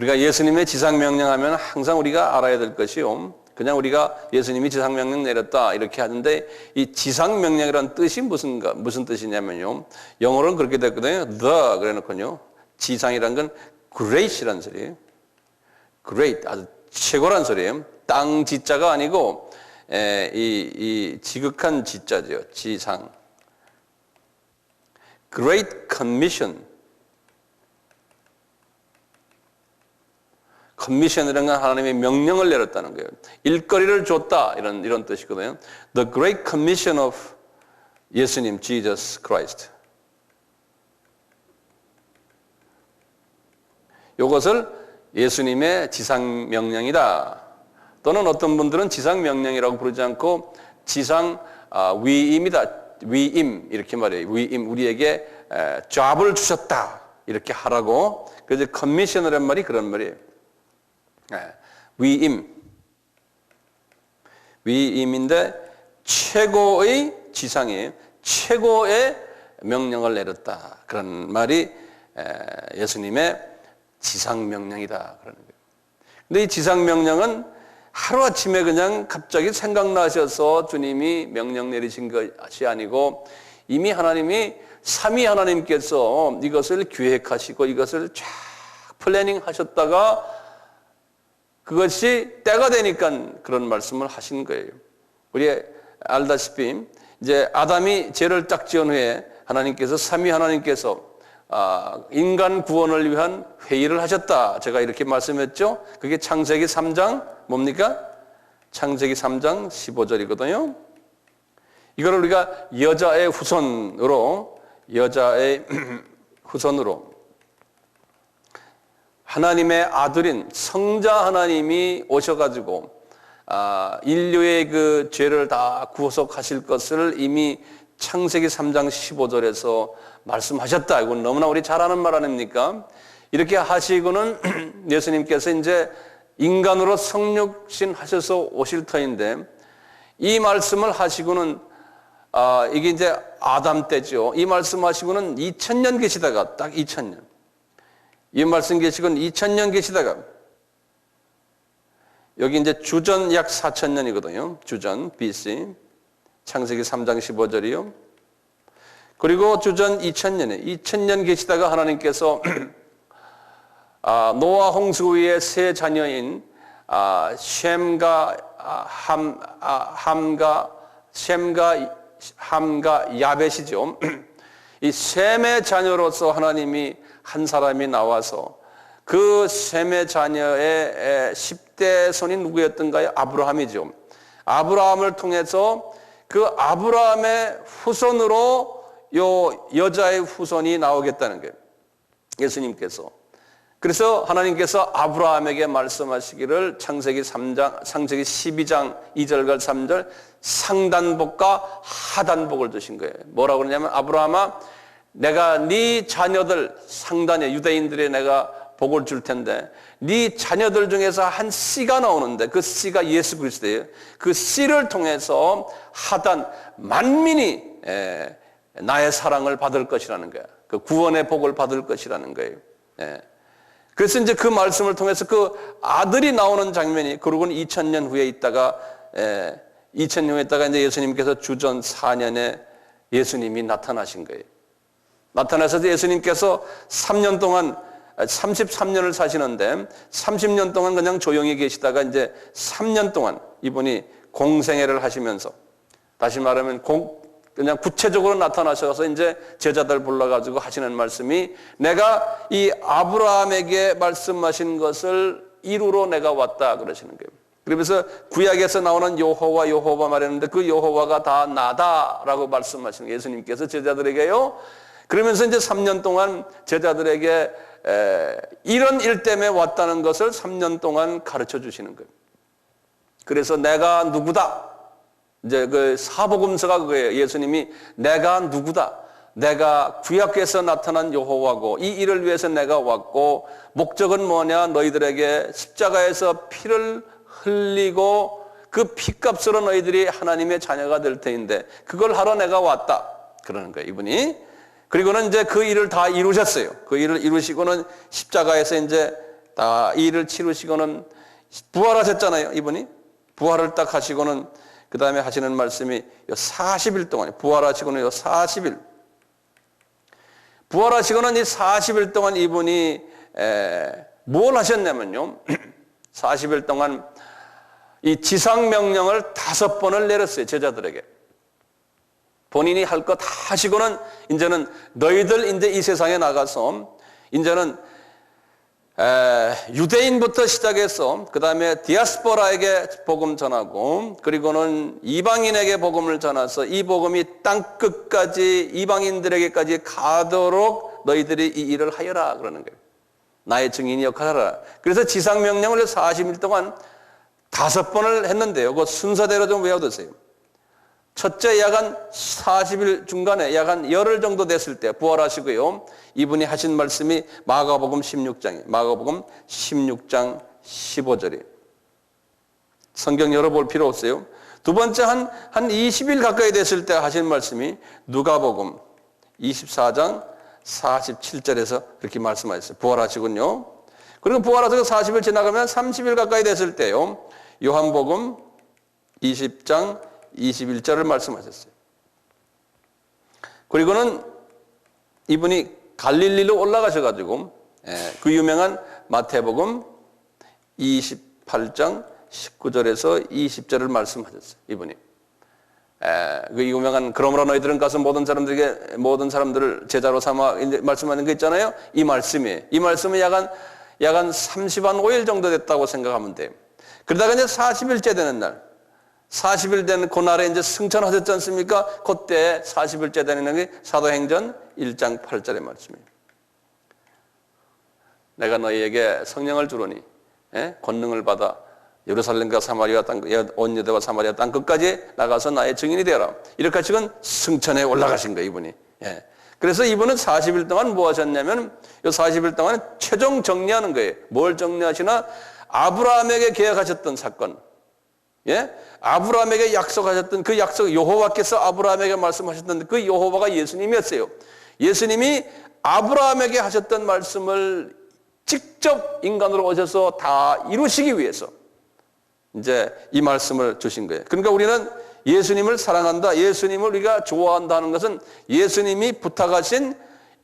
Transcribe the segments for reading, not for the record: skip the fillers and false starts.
우리가 예수님의 지상명령하면 항상 우리가 알아야 될 것이요, 그냥 우리가 예수님이 지상명령 내렸다 이렇게 하는데, 이 지상명령이라는 뜻이 무슨 뜻이냐면요, 영어로는 그렇게 됐거든요. the 그래놓고요, 지상이란 건 great이라는 소리예요. great, 아주 최고란 소리예요. 땅 지자가 아니고 이 지극한 지자죠. 지상. Great Commission. Commission이라는 건 하나님의 명령을 내렸다는 거예요. 일거리를 줬다 이런 뜻이거든요. The Great Commission of 예수님, Jesus Christ. 이것을 예수님의 지상명령이다. 또는 어떤 분들은 지상명령이라고 부르지 않고 지상위임이다. 위임 이렇게 말해요. 위임, 우리에게 job을 주셨다 이렇게 하라고. 그래서 commission이라는 말이 그런 말이에요. 위임인데 최고의 지상이에요. 최고의 명령을 내렸다. 그런 말이 예수님의 지상명령이다 그러는 거예요. 근데 이 지상명령은 하루아침에 그냥 갑자기 생각나셔서 주님이 명령 내리신 것이 아니고, 이미 하나님이 삼위 하나님께서 이것을 기획하시고 이것을 쫙 플래닝 하셨다가 그것이 때가 되니까 그런 말씀을 하신 거예요. 우리 알다시피 이제 아담이 죄를 딱 지은 후에 하나님께서, 삼위 하나님께서 인간 구원을 위한 회의를 하셨다. 제가 이렇게 말씀했죠. 그게 창세기 3장 뭡니까? 창세기 3장 15절이거든요. 이걸 우리가 여자의 후손으로 하나님의 아들인 성자 하나님이 오셔가지고 인류의 그 죄를 다 구속하실 것을 이미 창세기 3장 15절에서 말씀하셨다. 이건 너무나 우리 잘 아는 말 아닙니까? 이렇게 하시고는 예수님께서 이제 인간으로 성육신 하셔서 오실 터인데, 이 말씀을 하시고는 이게 이제 아담 때죠. 이 말씀 하시고는 2000년 계시다가, 딱 2000년, 이 말씀 계시고는 2000년 계시다가, 여기 이제 주전 약 4000년이거든요. 주전 BC 창세기 3장 15절이요. 그리고 주전 2000년에 2000년 계시다가 하나님께서 노아 홍수 위에 세 자녀인 셈과 함과 야벳이죠. 이 셈의 자녀로서 하나님이 한 사람이 나와서 그 셈의 자녀의 10대 손이 누구였던가요? 아브라함이죠. 아브라함을 통해서 그 아브라함의 후손으로 요 여자의 후손이 나오겠다는 거예요. 예수님께서. 그래서 하나님께서 아브라함에게 말씀하시기를 창세기 12장 2절과 3절 상단복과 하단복을 주신 거예요. 뭐라고 그러냐면, 아브라함아, 내가 네 자녀들, 상단에 유대인들의 내가 복을 줄 텐데, 네 자녀들 중에서 한 씨가 나오는데 그 씨가 예수 그리스도예요. 그 씨를 통해서 하단 만민이 나의 사랑을 받을 것이라는 거야. 그 구원의 복을 받을 것이라는 거예요. 그래서 이제 그 말씀을 통해서 그 아들이 나오는 장면이, 그러고는 2000년 후에 있다가 2000년 후에 있다가 이제 예수님께서 주전 4년에 예수님이 나타나신 거예요. 나타나셔서 예수님께서 3년 동안 33년을 사시는데 30년 동안 그냥 조용히 계시다가 이제 3년 동안 이분이 공생애를 하시면서, 다시 말하면 그냥 구체적으로 나타나셔서 이제 제자들 불러가지고 하시는 말씀이, 내가 이 아브라함에게 말씀하신 것을 이루러 내가 왔다 그러시는 거예요. 그러면서 구약에서 나오는 여호와 말했는데 그 여호와가 다 나다라고 말씀하시는 거예요. 예수님께서 제자들에게요. 그러면서 이제 3년 동안 제자들에게 이런 일 때문에 왔다는 것을 3년 동안 가르쳐 주시는 거예요. 그래서 내가 누구다. 이제 그 사복음서가 그거예요. 예수님이 내가 누구다. 내가 구약에서 나타난 여호와고 이 일을 위해서 내가 왔고, 목적은 뭐냐? 너희들에게 십자가에서 피를 흘리고 그 피값으로 너희들이 하나님의 자녀가 될 터인데 그걸 하러 내가 왔다. 그러는 거예요, 이분이. 그리고는 이제 그 일을 다 이루셨어요. 그 일을 이루시고는 십자가에서 이제 다 이 일을 치르시고는 부활하셨잖아요. 이분이 부활을 딱 하시고는 그 다음에 하시는 말씀이 요 40일 동안 부활하시고는 요 40일 부활하시고는 이 40일 동안 이분이 뭘 하셨냐면요. 40일 동안 이 지상명령을 5번을 내렸어요. 제자들에게. 본인이 할 거 다 하시고는 이제는 너희들 이제 이 세상에 나가서 이제는 유대인부터 시작해서 그 다음에 디아스포라에게 복음 전하고 그리고는 이방인에게 복음을 전해서 이 복음이 땅끝까지 이방인들에게까지 가도록 너희들이 이 일을 하여라 그러는 거예요. 나의 증인이 역할하라. 그래서 지상명령을 40일 동안 5번을 했는데요. 그 순서대로 좀 외워두세요. 첫째 야간 40일 중간에 야간 열흘 정도 됐을 때 부활하시고요. 이분이 하신 말씀이 마가복음 16장이에요. 마가복음 16장 15절이에요. 성경 열어볼 필요 없어요. 두 번째 한 20일 가까이 됐을 때 하신 말씀이 누가복음 24장 47절에서 그렇게 말씀하셨어요. 부활하시군요. 그리고 부활하셔서 40일 지나가면 30일 가까이 됐을 때요. 요한복음 20장 21절을 말씀하셨어요. 그리고는 이분이 갈릴리로 올라가셔가지고 그 유명한 마태복음 28장 19절에서 20절을 말씀하셨어요. 이분이. 그 유명한 그러므로 너희들은 가서 모든 사람들을 제자로 삼아 말씀하는 거 있잖아요. 이 말씀은 약한 35일 정도 됐다고 생각하면 돼요. 그러다가 이제 40일째 되는 날 40일 되는 그날에 이제 승천하셨지 않습니까? 그때 40일째 되는 게 사도행전 1장 8절의 말씀이에요. 내가 너희에게 성령을 주노니 권능을 받아 예루살렘과 사마리아 땅, 온 유대와 사마리아 땅 끝까지 나가서 나의 증인이 되어라. 이렇게 하시건 승천에 올라가신 거예요, 이분이. 그래서 이분은 40일 동안 뭐 하셨냐면 이 40일 동안 최종 정리하는 거예요. 뭘 정리하시나? 아브라함에게 계약하셨던 사건. 아브라함에게 약속하셨던 그 약속, 여호와께서 아브라함에게 말씀하셨던 그 여호와가 예수님이었어요. 예수님이 아브라함에게 하셨던 말씀을 직접 인간으로 오셔서 다 이루시기 위해서 이제 이 말씀을 주신 거예요. 그러니까 우리는 예수님을 사랑한다, 예수님을 우리가 좋아한다는 것은 예수님이 부탁하신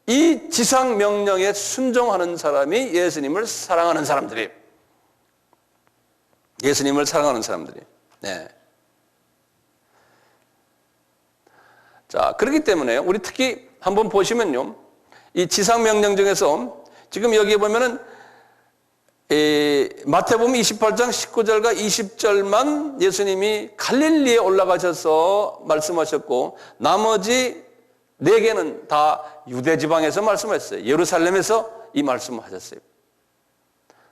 이 지상 명령에 순종하는 사람이 예수님을 사랑하는 사람들이에요. 예수님을 사랑하는 사람들이. 자, 그렇기 때문에 우리 특히 한번 보시면요. 이 지상명령 중에서 지금 여기에 보면은 마태복음 28장 19절과 20절만 예수님이 갈릴리에 올라가셔서 말씀하셨고 나머지 4개는 다 유대 지방에서 말씀하셨어요. 예루살렘에서 이 말씀을 하셨어요.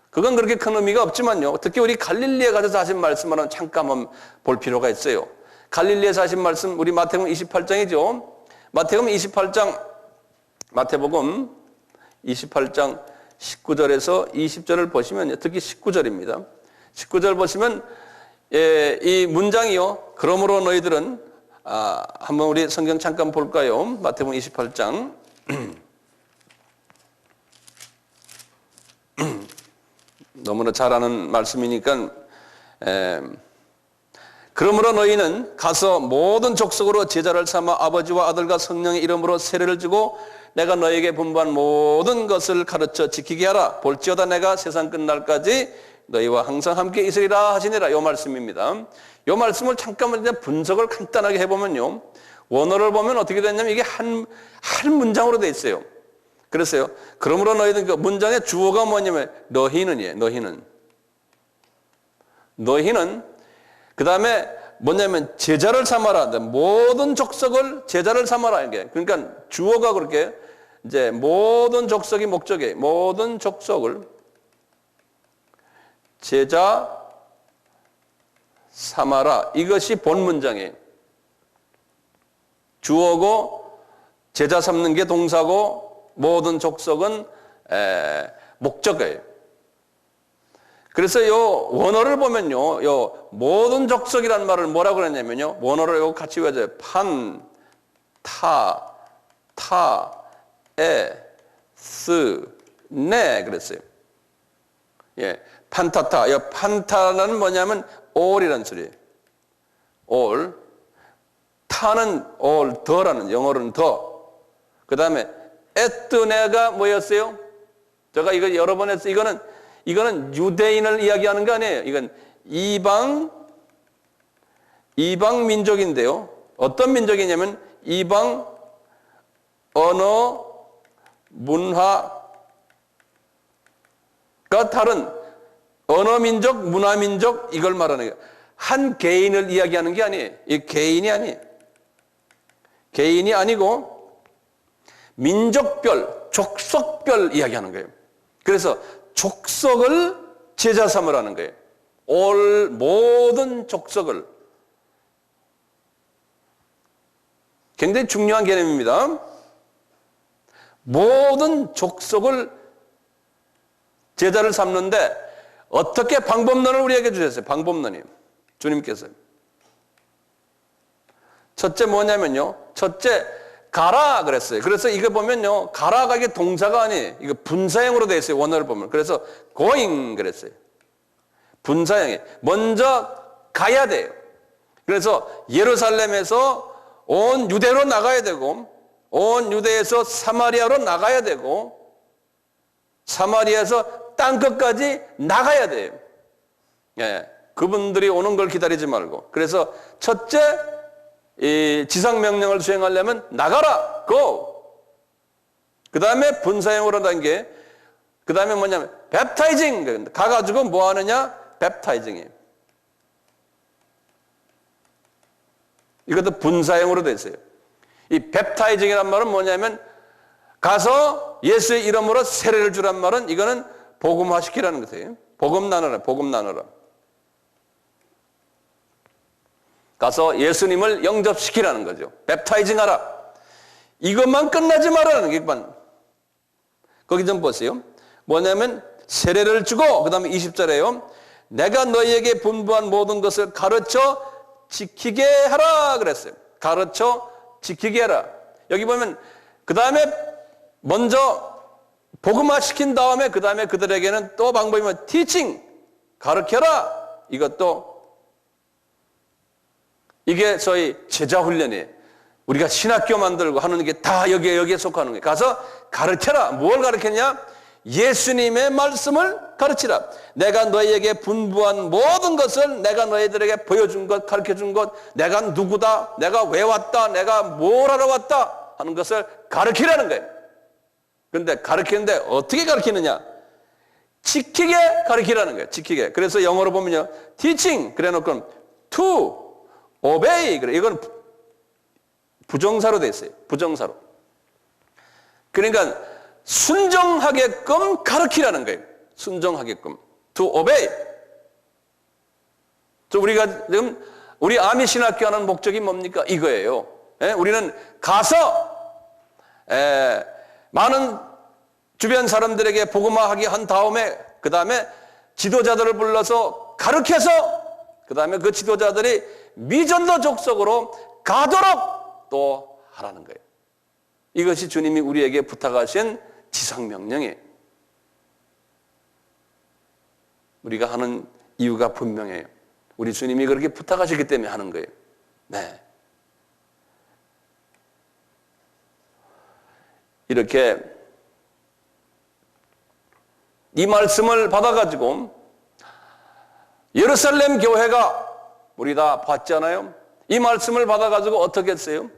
그건 그렇게 큰 의미가 없지만요. 특히 우리 갈릴리에 가서 하신 말씀을 잠깐 한번 볼 필요가 있어요. 갈릴리에서 하신 말씀, 우리 마태복음 28장이죠. 마태복음 28장 19절에서 20절을 보시면, 특히 19절입니다. 19절 보시면, 이 문장이요. 그러므로 너희들은, 한번 우리 성경 잠깐 볼까요? 마태복음 28장. 너무나 잘 아는 말씀이니까 그러므로 너희는 가서 모든 족속으로 제자를 삼아 아버지와 아들과 성령의 이름으로 세례를 주고 내가 너희에게 분부한 모든 것을 가르쳐 지키게 하라. 볼지어다 내가 세상 끝날까지 너희와 항상 함께 있으리라 하시니라. 이 말씀입니다. 이 말씀을 잠깐만 분석을 간단하게 해보면요. 원어를 보면 어떻게 됐냐면 이게 한 문장으로 돼 있어요. 그랬어요. 그러므로 너희는 그 문장의 주어가 뭐냐면 너희는이에요. 너희는 그 다음에 뭐냐면 제자를 삼아라. 모든 족속을 제자를 삼아라. 이게 그러니까 주어가 그렇게 이제 모든 족속이 목적이에요. 모든 족속을 제자 삼아라. 이것이 본 문장이에요. 주어고 제자 삼는 게 동사고 모든 족속은 목적어예요. 그래서 요 원어를 보면요, 요 모든 족속이라는 말을 뭐라고 그랬냐면요, 원어를 요 같이 외워줘요. 판, 타, 에, 스, 네 그랬어요. 예, 판타타. 이 판타는 뭐냐면 all이라는 소리예요. all. 타는 all, 더라는, 영어로는 더. 그 다음에 에뜨네가 뭐였어요? 제가 이거 여러 번 했어요. 이거는 유대인을 이야기하는 거 아니에요. 이건 이방 민족인데요. 어떤 민족이냐면 이방 언어, 문화가 다른 언어 민족, 문화 민족 이걸 말하는 거예요. 한 개인을 이야기하는 게 아니에요. 이 개인이 아니에요. 개인이 아니고 민족별, 족속별 이야기하는 거예요. 그래서 족속을 제자 삼으라는 거예요. 모든 족속을. 굉장히 중요한 개념입니다. 모든 족속을 제자를 삼는데 어떻게 방법론을 우리에게 주셨어요? 방법론이요. 주님께서. 첫째 뭐냐면요. 첫째 가라 그랬어요. 그래서 이거 보면요. 가라가 이게 동사가 아니에요. 이거 분사형으로 되어 있어요. 원어를 보면. 그래서 going 그랬어요. 분사형이. 먼저 가야 돼요. 그래서 예루살렘에서 온 유대로 나가야 되고 온 유대에서 사마리아로 나가야 되고 사마리아에서 땅끝까지 나가야 돼요. 예, 그분들이 오는 걸 기다리지 말고. 그래서 첫째 이 지상명령을 수행하려면 나가라, go. 그 다음에 분사형으로 단계. 그 다음에 뭐냐면 baptizing. 가가지고 뭐 하느냐? baptizing이에요. 이것도 분사형으로 되어 있어요. 이 baptizing이란 말은 뭐냐면 가서 예수의 이름으로 세례를 주란 말은 이거는 복음화시키라는 것이에요. 복음 나누라, 복음 나누라. 가서 예수님을 영접시키라는 거죠. baptizing 하라. 이것만 끝나지 말라는 게 거기 좀 보세요. 뭐냐면 세례를 주고 그 다음에 20절에요. 내가 너희에게 분부한 모든 것을 가르쳐 지키게 하라 그랬어요. 가르쳐 지키게 하라. 여기 보면 그 다음에 먼저 복음화 시킨 다음에 그 다음에 그들에게는 또 방법이 뭐 teaching 가르쳐라. 이것도 이게 저희 제자 훈련이에요. 우리가 신학교 만들고 하는 게 다 여기에 속하는 거예요. 가서 가르쳐라. 뭘 가르쳤냐? 예수님의 말씀을 가르치라. 내가 너희에게 분부한 모든 것을 내가 너희들에게 보여준 것, 가르쳐준 것, 내가 누구다, 내가 왜 왔다, 내가 뭘 하러 왔다 하는 것을 가르치라는 거예요. 그런데 가르치는데 어떻게 가르치느냐? 지키게 가르치라는 거예요. 지키게. 그래서 영어로 보면요. teaching 그래 놓고 to obey 그래. 이건 부정사로 돼 있어요. 부정사로. 그러니까 순종하게끔 가르치라는 거예요. 순종하게끔. to obey. 우리가 지금 우리 아미신학교 하는 목적이 뭡니까? 이거예요. 예? 우리는 가서 많은 주변 사람들에게 복음화하게 한 다음에 그 다음에 지도자들을 불러서 가르쳐서 그 다음에 그 지도자들이 미전도 족속으로 가도록 또 하라는 거예요. 이것이 주님이 우리에게 부탁하신 지상명령이에요. 우리가 하는 이유가 분명해요. 우리 주님이 그렇게 부탁하시기 때문에 하는 거예요. 네. 이렇게 이 말씀을 받아가지고 예루살렘 교회가 우리 다 봤잖아요. 이 말씀을 받아가지고 어떻게 했어요?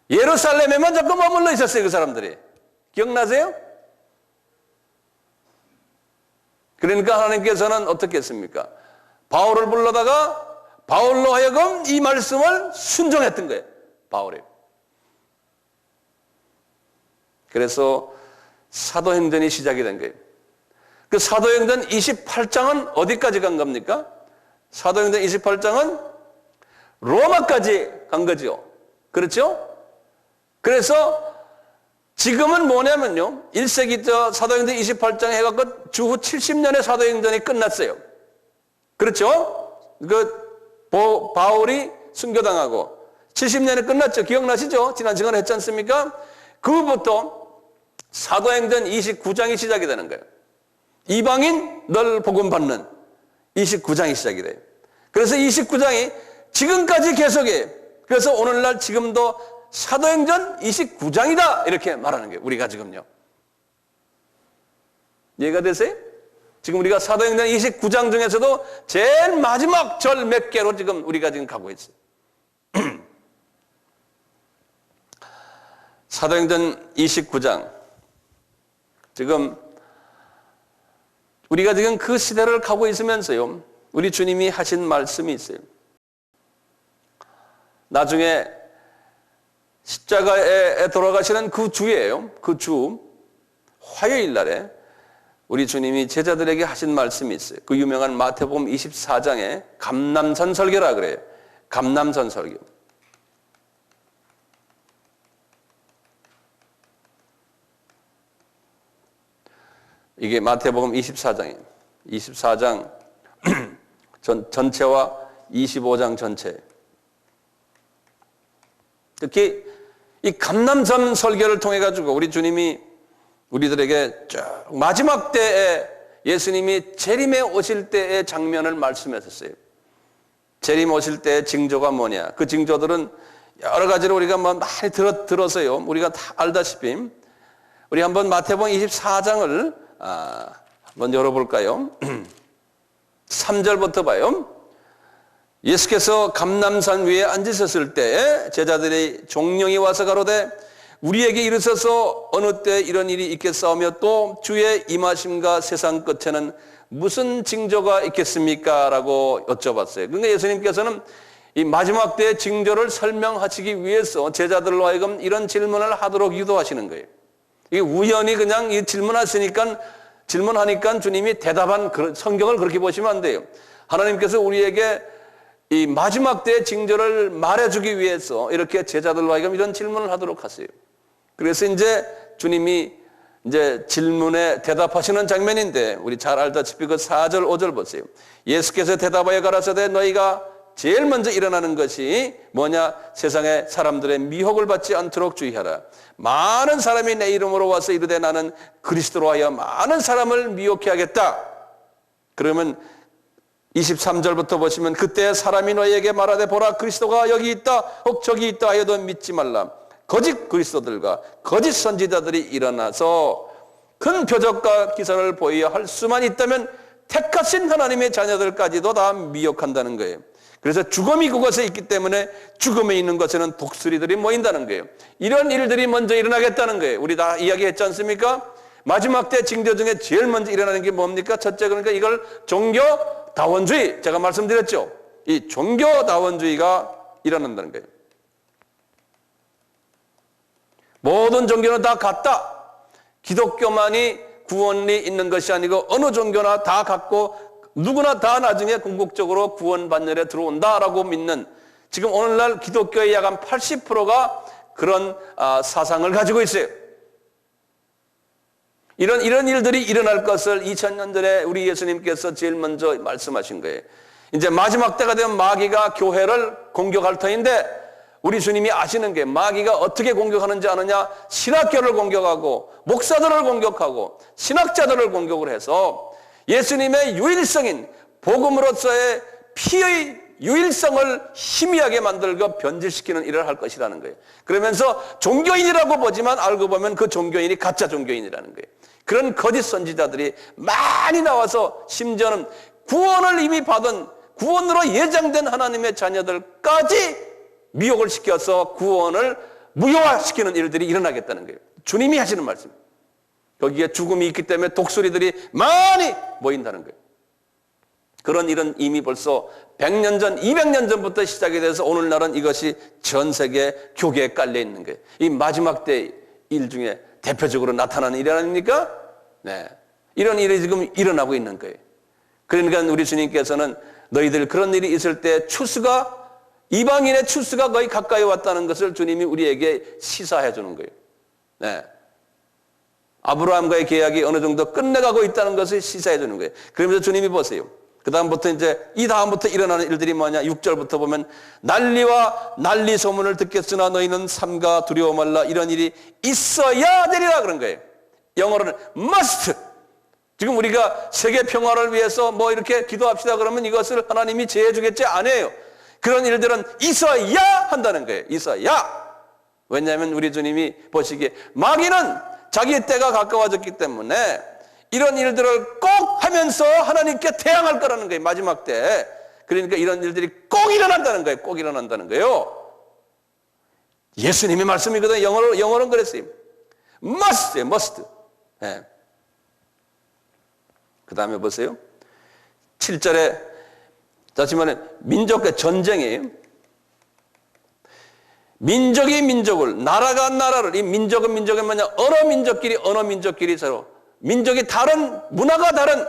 예루살렘에만 자꾸 머물러 있었어요. 그 사람들이. 기억나세요? 그러니까 하나님께서는 어떻게 했습니까? 바울을 불러다가 바울로 하여금 이 말씀을 순종했던 거예요. 바울이. 그래서 사도행전이 시작이 된 거예요. 그 사도행전 28장은 어디까지 간 겁니까? 사도행전 28장은 로마까지 간 거죠. 그렇죠? 그래서 지금은 뭐냐면요. 1세기 사도행전 28장에 해갖고 주후 70년의 사도행전이 끝났어요. 그렇죠? 바울이 순교당하고 70년에 끝났죠. 기억나시죠? 지난 시간에 했지 않습니까? 그부터 사도행전 29장이 시작이 되는 거예요. 이방인 널 복음 받는 29장이 시작이 돼요. 그래서 29장이 지금까지 계속해요. 그래서 오늘날 지금도 사도행전 29장이다 이렇게 말하는 거예요. 우리가 지금요. 이해가 되세요? 지금 우리가 사도행전 29장 중에서도 제일 마지막 절 몇 개로 지금 우리가 지금 가고 있어요. 사도행전 29장. 지금 우리가 지금 그 시대를 가고 있으면서요, 우리 주님이 하신 말씀이 있어요. 나중에 십자가에 돌아가시는 그 주예요. 그 주 화요일 날에 우리 주님이 제자들에게 하신 말씀이 있어요. 그 유명한 마태복음 24장에 감람산 설교라 그래요. 감람산 설교. 이게 마태복음 24장이에요. 24장 전체와 25장 전체. 특히 이 감람산 설교를 통해 가지고 우리 주님이 우리들에게 쭉 마지막 때에 예수님이 재림에 오실 때의 장면을 말씀하셨어요. 재림 오실 때의 징조가 뭐냐? 그 징조들은 여러 가지로 우리가 많이 들었어요. 우리가 다 알다시피 우리 한번 마태복음 24장을 한번 열어볼까요? 3절부터 봐요. 예수께서 감람산 위에 앉으셨을 때에 제자들의 종령이 와서 가로되 우리에게 이르셔서 어느 때 이런 일이 있겠사오며 또 주의 임하심과 세상 끝에는 무슨 징조가 있겠습니까? 라고 여쭤봤어요. 그러니까 예수님께서는 이 마지막 때의 징조를 설명하시기 위해서 제자들로 하여금 이런 질문을 하도록 유도하시는 거예요. 이게 우연히 그냥 이 질문하니까 주님이 대답한 성경을 그렇게 보시면 안 돼요. 하나님께서 우리에게 이 마지막 때의 징조를 말해주기 위해서 이렇게 제자들로 하여금 이런 질문을 하도록 하세요. 그래서 이제 주님이 이제 질문에 대답하시는 장면인데 우리 잘 알다시피 그 4절 5절 보세요. 예수께서 대답하여 가라사대 너희가 제일 먼저 일어나는 것이 뭐냐? 세상에 사람들의 미혹을 받지 않도록 주의하라. 많은 사람이 내 이름으로 와서 이르되 나는 그리스도로 하여 많은 사람을 미혹해 하겠다. 그러면 23절부터 보시면 그때 사람이 너희에게 말하되 보라 그리스도가 여기 있다 혹 저기 있다 하여도 믿지 말라. 거짓 그리스도들과 거짓 선지자들이 일어나서 큰 표적과 기사를 보이어 할 수만 있다면 택하신 하나님의 자녀들까지도 다 미혹한다는 거예요. 그래서 죽음이 그곳에 있기 때문에 죽음에 있는 곳에는 독수리들이 모인다는 거예요. 이런 일들이 먼저 일어나겠다는 거예요. 우리 다 이야기했지 않습니까? 마지막 때 징조 중에 제일 먼저 일어나는 게 뭡니까? 첫째, 그러니까 이걸 종교다원주의, 제가 말씀드렸죠. 이 종교다원주의가 일어난다는 거예요. 모든 종교는 다 같다. 기독교만이 구원이 있는 것이 아니고 어느 종교나 다 같고 누구나 다 나중에 궁극적으로 구원받는 데 들어온다라고 믿는, 지금 오늘날 기독교의 약 한 80%가 그런 사상을 가지고 있어요. 이런 일들이 일어날 것을 2000년 전에 우리 예수님께서 제일 먼저 말씀하신 거예요. 이제 마지막 때가 되면 마귀가 교회를 공격할 터인데 우리 주님이 아시는 게 마귀가 어떻게 공격하는지 아느냐? 신학교를 공격하고 목사들을 공격하고 신학자들을 공격을 해서 예수님의 유일성인 복음으로서의 피의 유일성을 희미하게 만들고 변질시키는 일을 할 것이라는 거예요. 그러면서 종교인이라고 보지만 알고 보면 그 종교인이 가짜 종교인이라는 거예요. 그런 거짓 선지자들이 많이 나와서 심지어는 구원을 이미 받은 구원으로 예정된 하나님의 자녀들까지 미혹을 시켜서 구원을 무효화시키는 일들이 일어나겠다는 거예요. 주님이 하시는 말씀. 거기에 죽음이 있기 때문에 독수리들이 많이 모인다는 거예요. 그런 일은 이미 벌써 100년 전, 200년 전부터 시작이 돼서 오늘날은 이것이 전 세계 교계에 깔려 있는 거예요. 이 마지막 때 일 중에 대표적으로 나타나는 일이 아닙니까? 네. 이런 일이 지금 일어나고 있는 거예요. 그러니까 우리 주님께서는 너희들 그런 일이 있을 때 이방인의 추수가 거의 가까이 왔다는 것을 주님이 우리에게 시사해 주는 거예요. 네. 아브라함과의 계약이 어느 정도 끝내가고 있다는 것을 시사해 주는 거예요. 그러면서 주님이 보세요. 그 다음부터 이 다음부터 일어나는 일들이 뭐냐? 6절부터 보면 난리와 난리 소문을 듣겠으나 너희는 삼가 두려워 말라. 이런 일이 있어야 되리라 그런 거예요. 영어로는 must. 지금 우리가 세계 평화를 위해서 뭐 이렇게 기도합시다 그러면 이것을 하나님이 제해 주겠지? 아니에요. 그런 일들은 있어야 한다는 거예요. 있어야. 왜냐하면 우리 주님이 보시기에 마귀는 자기 때가 가까워졌기 때문에 이런 일들을 꼭 하면서 하나님께 대항할 거라는 거예요. 마지막 때. 그러니까 이런 일들이 꼭 일어난다는 거예요. 꼭 일어난다는 거예요. 예수님의 말씀이거든요. 영어로는 그랬어요. must. 네. 그 다음에 보세요. 7절에 다시 말해 민족의 전쟁이에요. 민족이 민족을, 나라가 나라를, 이 민족은 뭐냐? 언어 민족끼리 서로, 민족이 다른, 문화가 다른,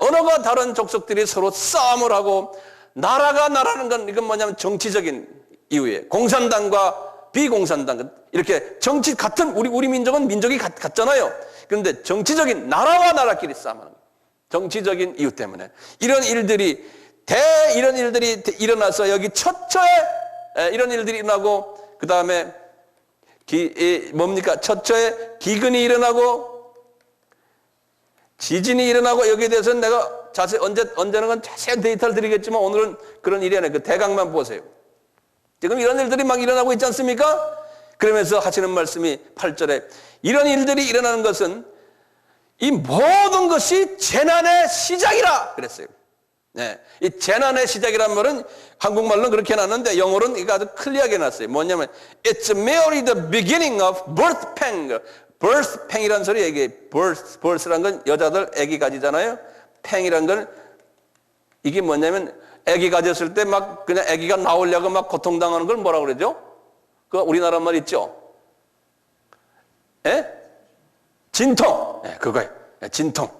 언어가 다른 족속들이 서로 싸움을 하고, 나라가 나라는 건 이건 뭐냐면 정치적인 이유에 공산당과 비공산당, 이렇게 정치 같은, 우리 민족은 민족이 같잖아요. 그런데 정치적인 나라와 나라끼리 싸움하는 거예요. 정치적인 이유 때문에. 이런 일들이 일어나서 여기 첫초에 이런 일들이 일어나고, 그 다음에 첫초에 기근이 일어나고 지진이 일어나고, 여기에 대해서는 내가 언제는 자세한 데이터를 드리겠지만 오늘은 그런 일이 아니에요. 그 대강만 보세요. 지금 이런 일들이 막 일어나고 있지 않습니까? 그러면서 하시는 말씀이 8절에 이런 일들이 일어나는 것은 이 모든 것이 재난의 시작이라 그랬어요. 네, 이 재난의 시작이란 말은 한국말로는 그렇게 해놨는데 영어로는 이거 아주 클리어하게 해놨어요. 뭐냐면 It's merely the beginning of birth pang. birth pang이라는 소리 얘기해. birth란 건 여자들 아기 가지잖아요. pang이란 건 이게 뭐냐면 아기 가졌을 때 막 그냥 아기가 나오려고 막 고통당하는 걸 뭐라고 그러죠? 그 우리나라 말 있죠? 예? 진통. 네, 그거예요. 진통.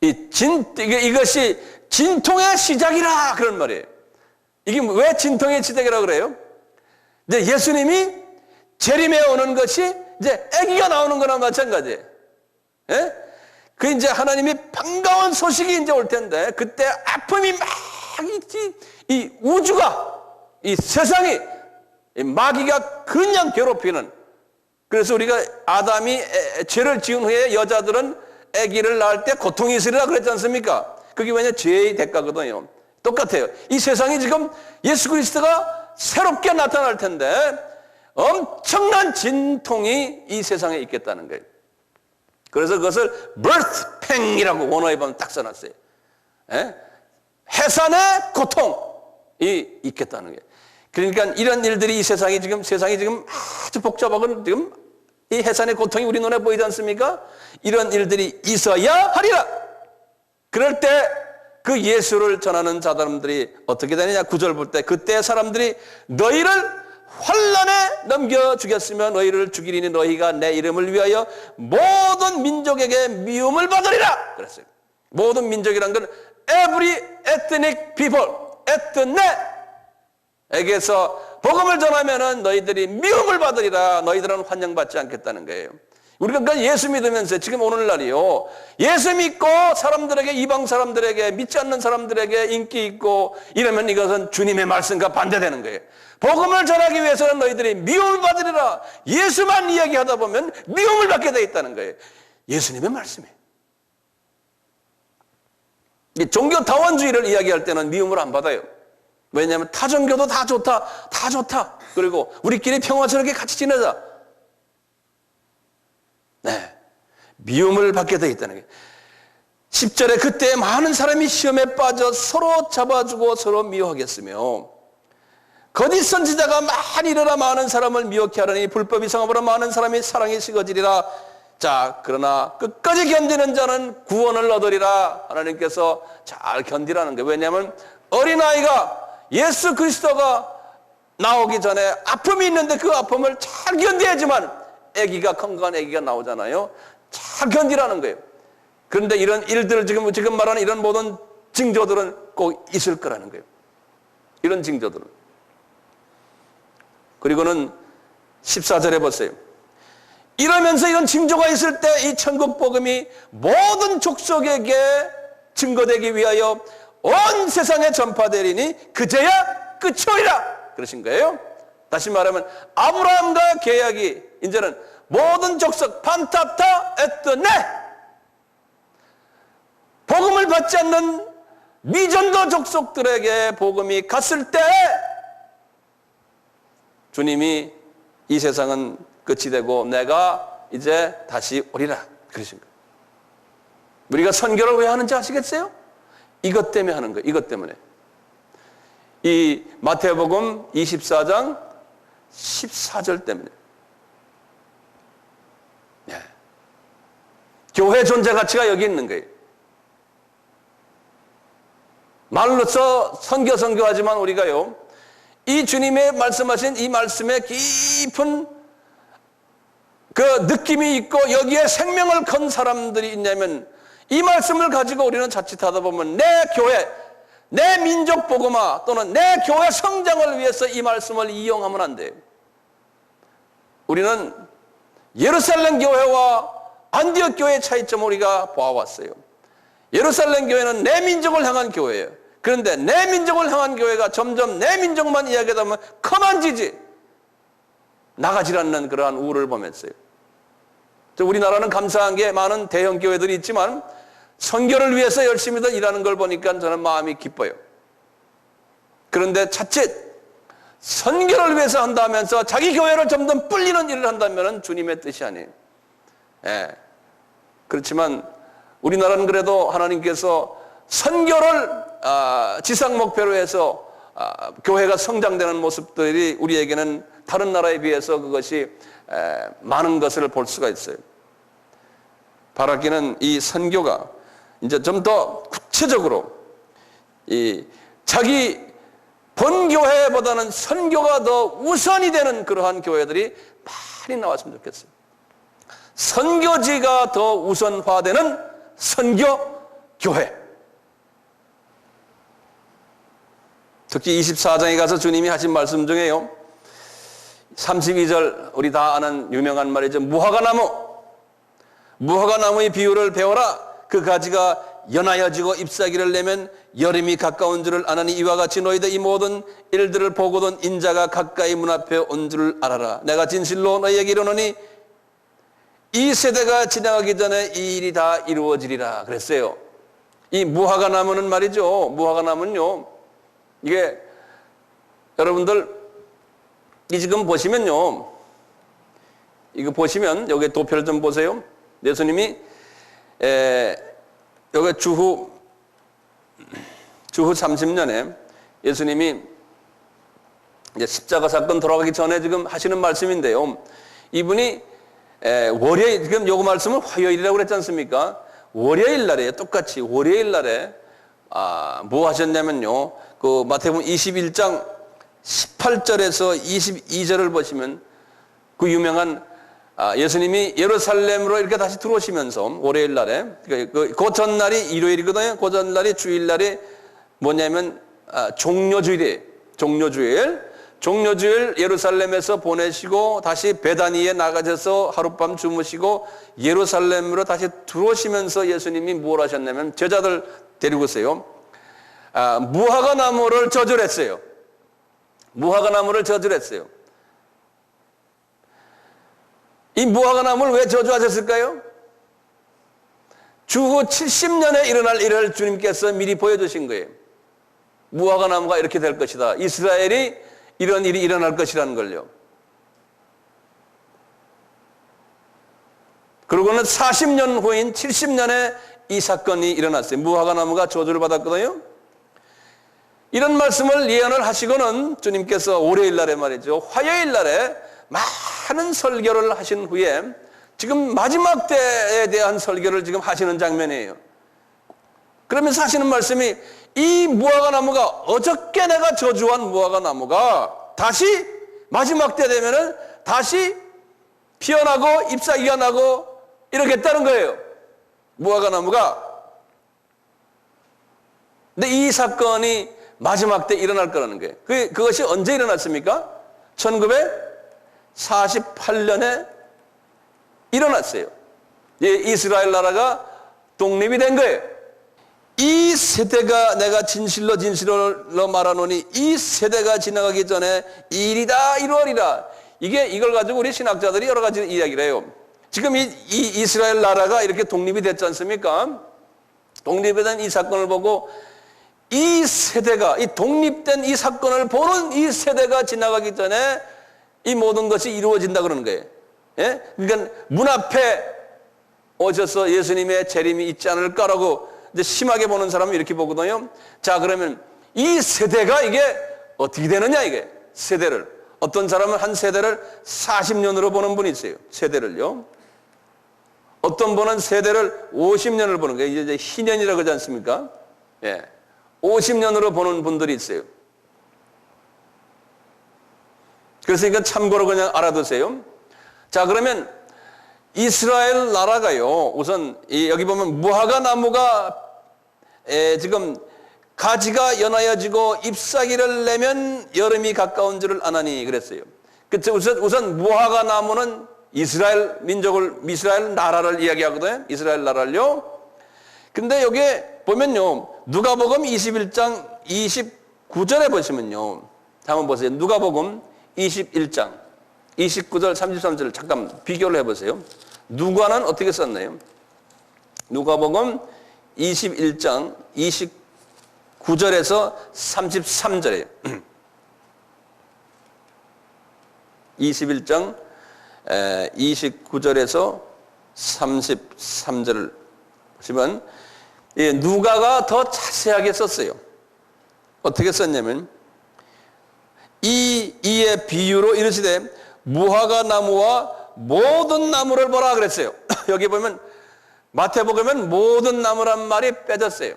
이것이 진통의 시작이라 그런 말이에요. 이게 왜 진통의 시작이라고 그래요? 이제 예수님이 재림에 오는 것이 이제 아기가 나오는 거나 마찬가지예요. 예? 그 이제 하나님이 반가운 소식이 이제 올 텐데 그때 아픔이 막 이 우주가 이 세상이 이 마귀가 그냥 괴롭히는, 그래서 우리가 아담이 죄를 지은 후에 여자들은 아기를 낳을 때 고통이 있으리라 그랬지 않습니까? 그게 왜냐? 죄의 대가거든요. 똑같아요. 이 세상이 지금 예수 그리스도가 새롭게 나타날 텐데 엄청난 진통이 이 세상에 있겠다는 거예요. 그래서 그것을 birth pang이라고 원어에 보면 딱 써놨어요. 해산의 고통이 있겠다는 거예요. 그러니까 이런 일들이 이 세상이 지금 아주 복잡하고 지금 이 해산의 고통이 우리 눈에 보이지 않습니까? 이런 일들이 있어야 하리라. 그럴 때 그 예수를 전하는 자들이 어떻게 되느냐? 9절 볼 때 그때 사람들이 너희를 환난에 넘겨주겠으며 너희를 죽이리니 너희가 내 이름을 위하여 모든 민족에게 미움을 받으리라 그랬어요. 모든 민족이란 건 every ethnic people, 에게서 복음을 전하면은 너희들이 미움을 받으리라. 너희들은 환영받지 않겠다는 거예요. 우리가 그러니까 예수 믿으면서 지금 오늘날이요, 예수 믿고 사람들에게, 이방 사람들에게, 믿지 않는 사람들에게 인기 있고 이러면 이것은 주님의 말씀과 반대되는 거예요. 복음을 전하기 위해서는 너희들이 미움을 받으리라. 예수만 이야기하다 보면 미움을 받게 돼 있다는 거예요. 예수님의 말씀이에요. 종교 다원주의를 이야기할 때는 미움을 안 받아요. 왜냐하면 타 종교도 다 좋다. 그리고 우리끼리 평화스럽게 같이 지내자. 네, 미움을 받게 돼 있다는 거예요. 10절에 그때 많은 사람이 시험에 빠져 서로 잡아주고 서로 미워하겠으며 거짓 선지자가 많이 일어나 많은 사람을 미워케 하려니 불법이 성함으로 많은 사람이 사랑이 식어지리라. 자, 그러나 끝까지 견디는 자는 구원을 얻으리라. 하나님께서 잘 견디라는 거예요. 왜냐하면 어린아이가 예수 그리스도가 나오기 전에 아픔이 있는데 그 아픔을 잘 견뎌야지만 아기가, 건강한 아기가 나오잖아요. 잘 견디라는 거예요. 그런데 이런 일들을 지금 말하는 이런 모든 징조들은 꼭 있을 거라는 거예요. 이런 징조들은. 그리고는 14절에 보세요. 이러면서 이런 징조가 있을 때 이 천국 복음이 모든 족속에게 증거되기 위하여 온 세상에 전파되리니 그제야 끝이 오리라 그러신 거예요. 다시 말하면 아브라함과 계약이 이제는 모든 족속 판타타 에뜨네, 복음을 받지 않는 미전도 족속들에게 복음이 갔을 때 주님이 이 세상은 끝이 되고 내가 이제 다시 오리라 그러신 거예요. 우리가 선교를 왜 하는지 아시겠어요? 이것 때문에 하는 거예요. 이것 때문에. 이 마태복음 24장 14절 때문에. 네. 교회 존재 가치가 여기 있는 거예요. 말로써 선교하지만 우리가요, 이 주님의 말씀하신 이 말씀에 깊은 그 느낌이 있고 여기에 생명을 건 사람들이 있냐면, 이 말씀을 가지고 우리는 자칫하다 보면 내 교회, 내 민족 복음화 또는 내 교회 성장을 위해서 이 말씀을 이용하면 안 돼요. 우리는 예루살렘 교회와 안디옥 교회의 차이점을 우리가 보아왔어요. 예루살렘 교회는 내 민족을 향한 교회예요. 그런데 내 민족을 향한 교회가 점점 내 민족만 이야기하다 보면 커만지지 나가질 않는 그러한 우를 범했어요. 우리나라는 감사한 게 많은 대형 교회들이 있지만 선교를 위해서 열심히들 일하는 걸 보니까 저는 마음이 기뻐요. 그런데 자칫 선교를 위해서 한다면서 자기 교회를 점점 불리는 일을 한다면 주님의 뜻이 아니에요. 예. 그렇지만 우리나라는 그래도 하나님께서 선교를 지상 목표로 해서 교회가 성장되는 모습들이 우리에게는 다른 나라에 비해서 그것이 많은 것을 볼 수가 있어요. 바라기는 이 선교가 이제 좀 더 구체적으로 이 자기 본교회보다는 선교가 더 우선이 되는 그러한 교회들이 많이 나왔으면 좋겠어요. 선교지가 더 우선화되는 선교교회. 특히 24장에 가서 주님이 하신 말씀 중에요, 32절 우리 다 아는 유명한 말이죠. 무화과나무의 비유를 배워라. 그 가지가 연하여지고 잎사귀를 내면 여름이 가까운 줄을 아나니 이와 같이 너희들 이 모든 일들을 보고든 인자가 가까이 문 앞에 온 줄을 알아라. 내가 진실로 너희에게 이르노니 이 세대가 지나가기 전에 이 일이 다 이루어지리라 그랬어요. 이 무화과나무는 말이죠, 무화과나무는요, 이게 여러분들 이 지금 보시면요, 이거 보시면 여기 도표를 좀 보세요. 예수님이 여기 주후 30년에 예수님이 이제 십자가 사건 돌아가기 전에 지금 하시는 말씀인데요, 이분이 월요일, 지금 요거 말씀은 화요일이라고 그랬지 않습니까? 월요일 날에, 똑같이 월요일 날에 뭐 하셨냐면요, 그 마태복음 21장 18절에서 22절을 보시면 그 유명한 예수님이 예루살렘으로 이렇게 다시 들어오시면서 월요일 날에, 그 전날이 일요일이거든요. 그 전날이 주일날이 뭐냐면 종료주일이에요. 종료주일 예루살렘에서 보내시고 다시 베다니에 나가셔서 하룻밤 주무시고 예루살렘으로 다시 들어오시면서 예수님이 뭘 하셨냐면 제자들 데리고 오세요. 무화과나무를 저주했어요. 무화과나무를 저주했어요. 이 무화과나무를 왜 저주하셨을까요? 주후 70년에 일어날 일을 주님께서 미리 보여주신 거예요. 무화과나무가 이렇게 될 것이다. 이스라엘이 이런 일이 일어날 것이라는 걸요. 그러고는 40년 후인 70년에 이 사건이 일어났어요. 무화과나무가 저주를 받았거든요. 이런 말씀을 예언을 하시고는 주님께서 월요일 날에 말이죠, 화요일 날에 많은 설교를 하신 후에 지금 마지막 때에 대한 설교를 지금 하시는 장면이에요. 그러면서 하시는 말씀이, 이 무화과나무가 어저께 내가 저주한 무화과나무가 다시 마지막 때 되면은 다시 피어나고 잎사귀가 나고 이러겠다는 거예요. 무화과나무가. 근데 이 사건이 마지막 때 일어날 거라는 거예요. 그것이 언제 일어났습니까? 1948년에 일어났어요. 이스라엘 나라가 독립이 된 거예요. 이 세대가, 내가 진실로 말하노니 이 세대가 지나가기 전에 이 일이 다 이루어리라. 이걸 가지고 우리 신학자들이 여러 가지 이야기를 해요. 지금 이 이스라엘 나라가 이렇게 독립이 됐지 않습니까? 독립된 이 사건을 보고 이 세대가, 이 독립된 이 사건을 보는 이 세대가 지나가기 전에 이 모든 것이 이루어진다 그러는 거예요. 예? 그러니까 문 앞에 오셔서 예수님의 재림이 있지 않을까라고 이제 심하게 보는 사람은 이렇게 보거든요. 자, 그러면 이 세대가 이게 어떻게 되느냐, 이게 세대를. 어떤 사람은 한 세대를 40년으로 보는 분이 있어요. 세대를요. 어떤 분은 세대를 50년을 보는 거예요. 이제 희년이라고 하지 않습니까? 예. 50년으로 보는 분들이 있어요. 그래서 이건 참고로 그냥 알아두세요. 자, 그러면 이스라엘 나라가요, 우선 여기 보면 무화과 나무가 지금 가지가 연하여지고 잎사귀를 내면 여름이 가까운 줄을 아나니 그랬어요. 그쵸? 우선 무화과 나무는 이스라엘 민족을, 이스라엘 나라를 이야기하거든요. 이스라엘 나라를요. 근데 여기에 보면요, 누가복음 21장 29절에 보시면요, 한번 보세요. 누가복음 21장 29절 33절 잠깐 비교를 해보세요. 누가는 어떻게 썼나요? 누가복음 21장 29절에서 33절이에요. 21장 29절에서 33절을 보시면 누가가 더 자세하게 썼어요. 어떻게 썼냐면 이의 비유로 이르시되 무화과 나무와 모든 나무를 보라 그랬어요. 여기 보면 마태복음에는 모든 나무란 말이 빼졌어요.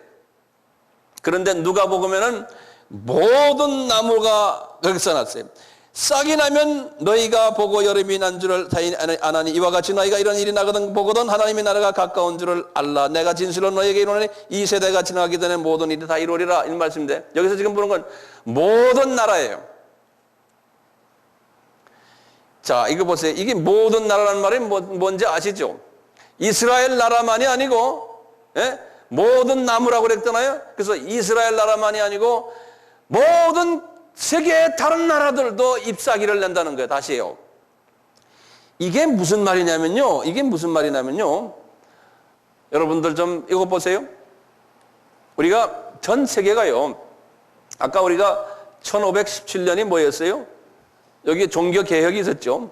그런데 누가복음에는 모든 나무가 거기 써놨어요. 싹이 나면 너희가 보고 여름이 난 줄을 다행히 아나니 이와 같이 너희가 이런 일이 나거든 보거든 하나님의 나라가 가까운 줄을 알라. 내가 진실로 너희에게 이르노니 이 세대가 지나가기 전에 모든 일이 다 이루리라. 이 말씀인데 여기서 지금 보는 건 모든 나라예요. 자, 이거 보세요. 이게 모든 나라라는 말이 뭔지 아시죠? 이스라엘 나라만이 아니고, 예? 모든 나무라고 그랬잖아요. 그래서 이스라엘 나라만이 아니고 모든 세계의 다른 나라들도 잎사귀를 낸다는 거예요. 다시요. 이게 무슨 말이냐면요. 여러분들 좀 이거 보세요. 우리가 전 세계가요. 아까 우리가 1517년이 뭐였어요? 여기 종교개혁이 있었죠.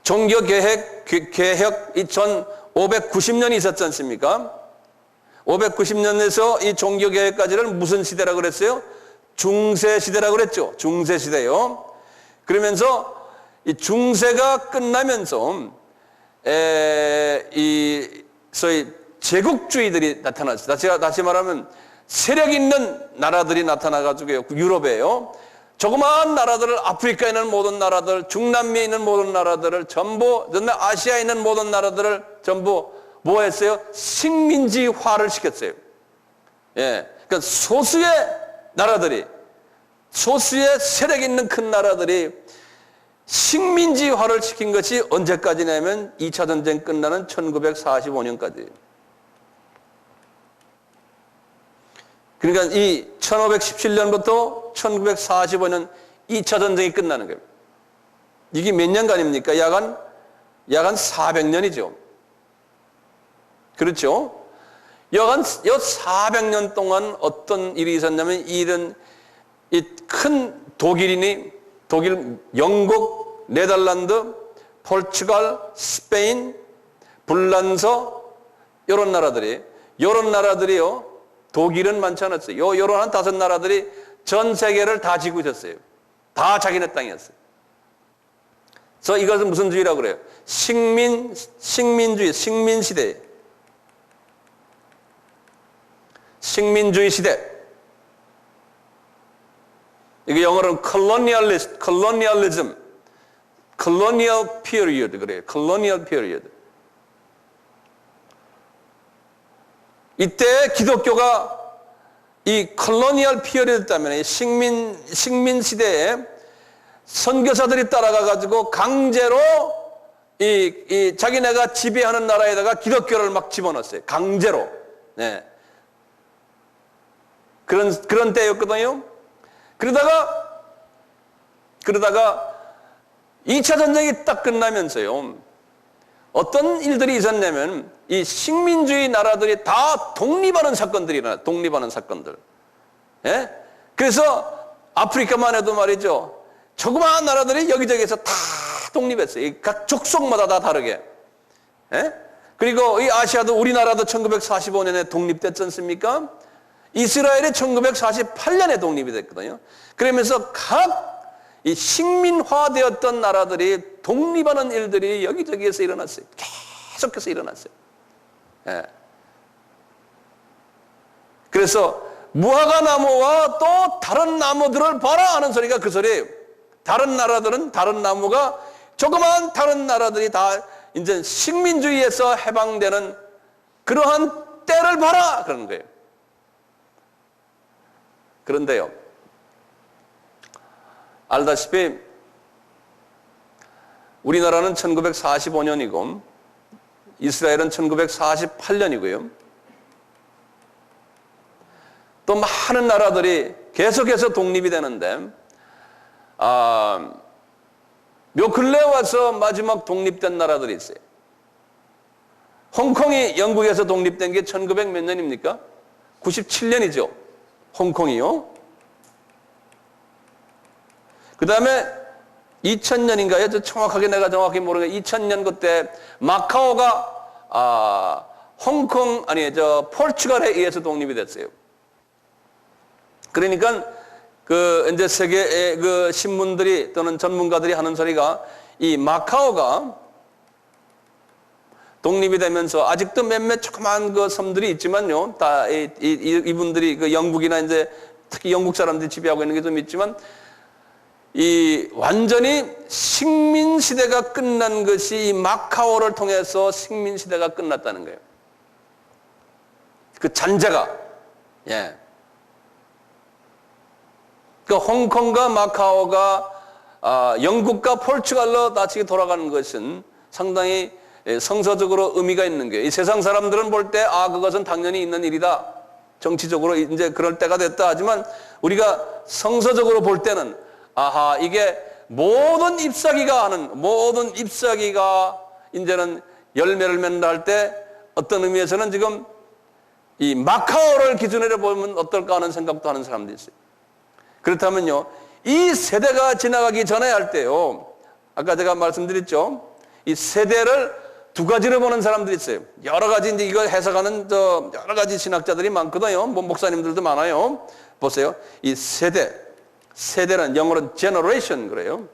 종교개혁 1590년이 있었지 않습니까? 590년에서 이 종교개혁까지는 무슨 시대라고 그랬어요? 중세시대라고 그랬죠. 중세시대요. 그러면서 이 중세가 끝나면서 이 소위 제국주의들이 나타났어요. 다시 말하면 세력 있는 나라들이 나타나가지고요. 유럽에요. 조그마한 나라들을, 아프리카에 있는 모든 나라들, 중남미에 있는 모든 나라들을 전부, 아시아에 있는 모든 나라들을 전부 뭐 했어요? 식민지화를 시켰어요. 예. 그러니까 소수의 나라들이, 소수의 세력 있는 큰 나라들이 식민지화를 시킨 것이 언제까지냐면 2차 전쟁 끝나는 1945년까지. 그러니까 이 1517년부터 1945년 2차 전쟁이 끝나는 거예요. 이게 몇 년간입니까? 약 한 400년이죠. 그렇죠? 약 400년 동안 어떤 일이 있었냐면 이런 이 큰 독일, 영국, 네덜란드, 포르투갈, 스페인, 불란서 이런 나라들이요. 독일은 많지 않았어요. 요런 한 5 나라들이 전 세계를 다 지고 있었어요. 다 자기네 땅이었어요. 그래서 이것은 무슨 주의라고 그래요? 식민주의, 식민시대. 식민주의 시대. 이게 영어로는 colonialism, colonial period 그래요. colonial period. 이때 기독교가 이 컬로니얼 피어리드 때문에 식민 시대에 선교사들이 따라가가지고 강제로 이 자기네가 지배하는 나라에다가 기독교를 막 집어넣었어요. 강제로. 네. 그런 때였거든요. 그러다가 그러다가 2차 전쟁이 딱 끝나면서요, 어떤 일들이 있었냐면 이 식민주의 나라들이 다 독립하는 사건들이 일어나요. 독립하는 사건들. 예? 그래서 아프리카만 해도 말이죠, 조그마한 나라들이 여기저기에서 다 독립했어요. 각 족속마다 다 다르게. 예? 그리고 이 아시아도, 우리나라도 1945년에 독립됐지 않습니까? 이스라엘이 1948년에 독립이 됐거든요. 그러면서 각 이 식민화되었던 나라들이 독립하는 일들이 여기저기에서 일어났어요. 계속해서 일어났어요. 예. 그래서 무화과 나무와 또 다른 나무들을 봐라 하는 소리가 그 소리예요. 다른 나라들은, 다른 나무가, 조그마한 다른 나라들이 다 이제 식민주의에서 해방되는 그러한 때를 봐라 그러는 거예요. 그런데요, 알다시피 우리나라는 1945년이고 이스라엘은 1948년이고요. 또 많은 나라들이 계속해서 독립이 되는데, 요 근래 와서 마지막 독립된 나라들이 있어요. 홍콩이 영국에서 독립된 게 1900 몇 년입니까? 97년이죠. 홍콩이요. 그 다음에 2000년인가요? 저 정확하게 내가 정확히 모르겠는데 2000년 그때 마카오가 포르투갈에 의해서 독립이 됐어요. 그러니까 그 이제 세계의 그 신문들이 또는 전문가들이 하는 소리가, 이 마카오가 독립이 되면서 아직도 몇몇 조그만 그 섬들이 있지만요, 다 이분들이 그 영국이나 이제 특히 영국 사람들이 지배하고 있는 게 좀 있지만, 이 완전히 식민 시대가 끝난 것이 이 마카오를 통해서 식민 시대가 끝났다는 거예요. 그 잔재가, 예. 그 홍콩과 마카오가 영국과 포르투갈로 다시 돌아가는 것은 상당히 성서적으로 의미가 있는 거예요. 이 세상 사람들은 볼 때 그것은 당연히 있는 일이다, 정치적으로 이제 그럴 때가 됐다 하지만, 우리가 성서적으로 볼 때는 이게 모든 잎사귀가 이제는 열매를 맺는다 할 때 어떤 의미에서는 지금 이 마카오를 기준으로 보면 어떨까 하는 생각도 하는 사람들이 있어요. 그렇다면요, 이 세대가 지나가기 전에 할 때요, 아까 제가 말씀드렸죠, 이 세대를 두 가지로 보는 사람들이 있어요. 여러 가지 이제 이걸 해석하는 여러 가지 신학자들이 많거든요. 목사님들도 많아요. 보세요. 이 세대는 영어로 generation 그래요.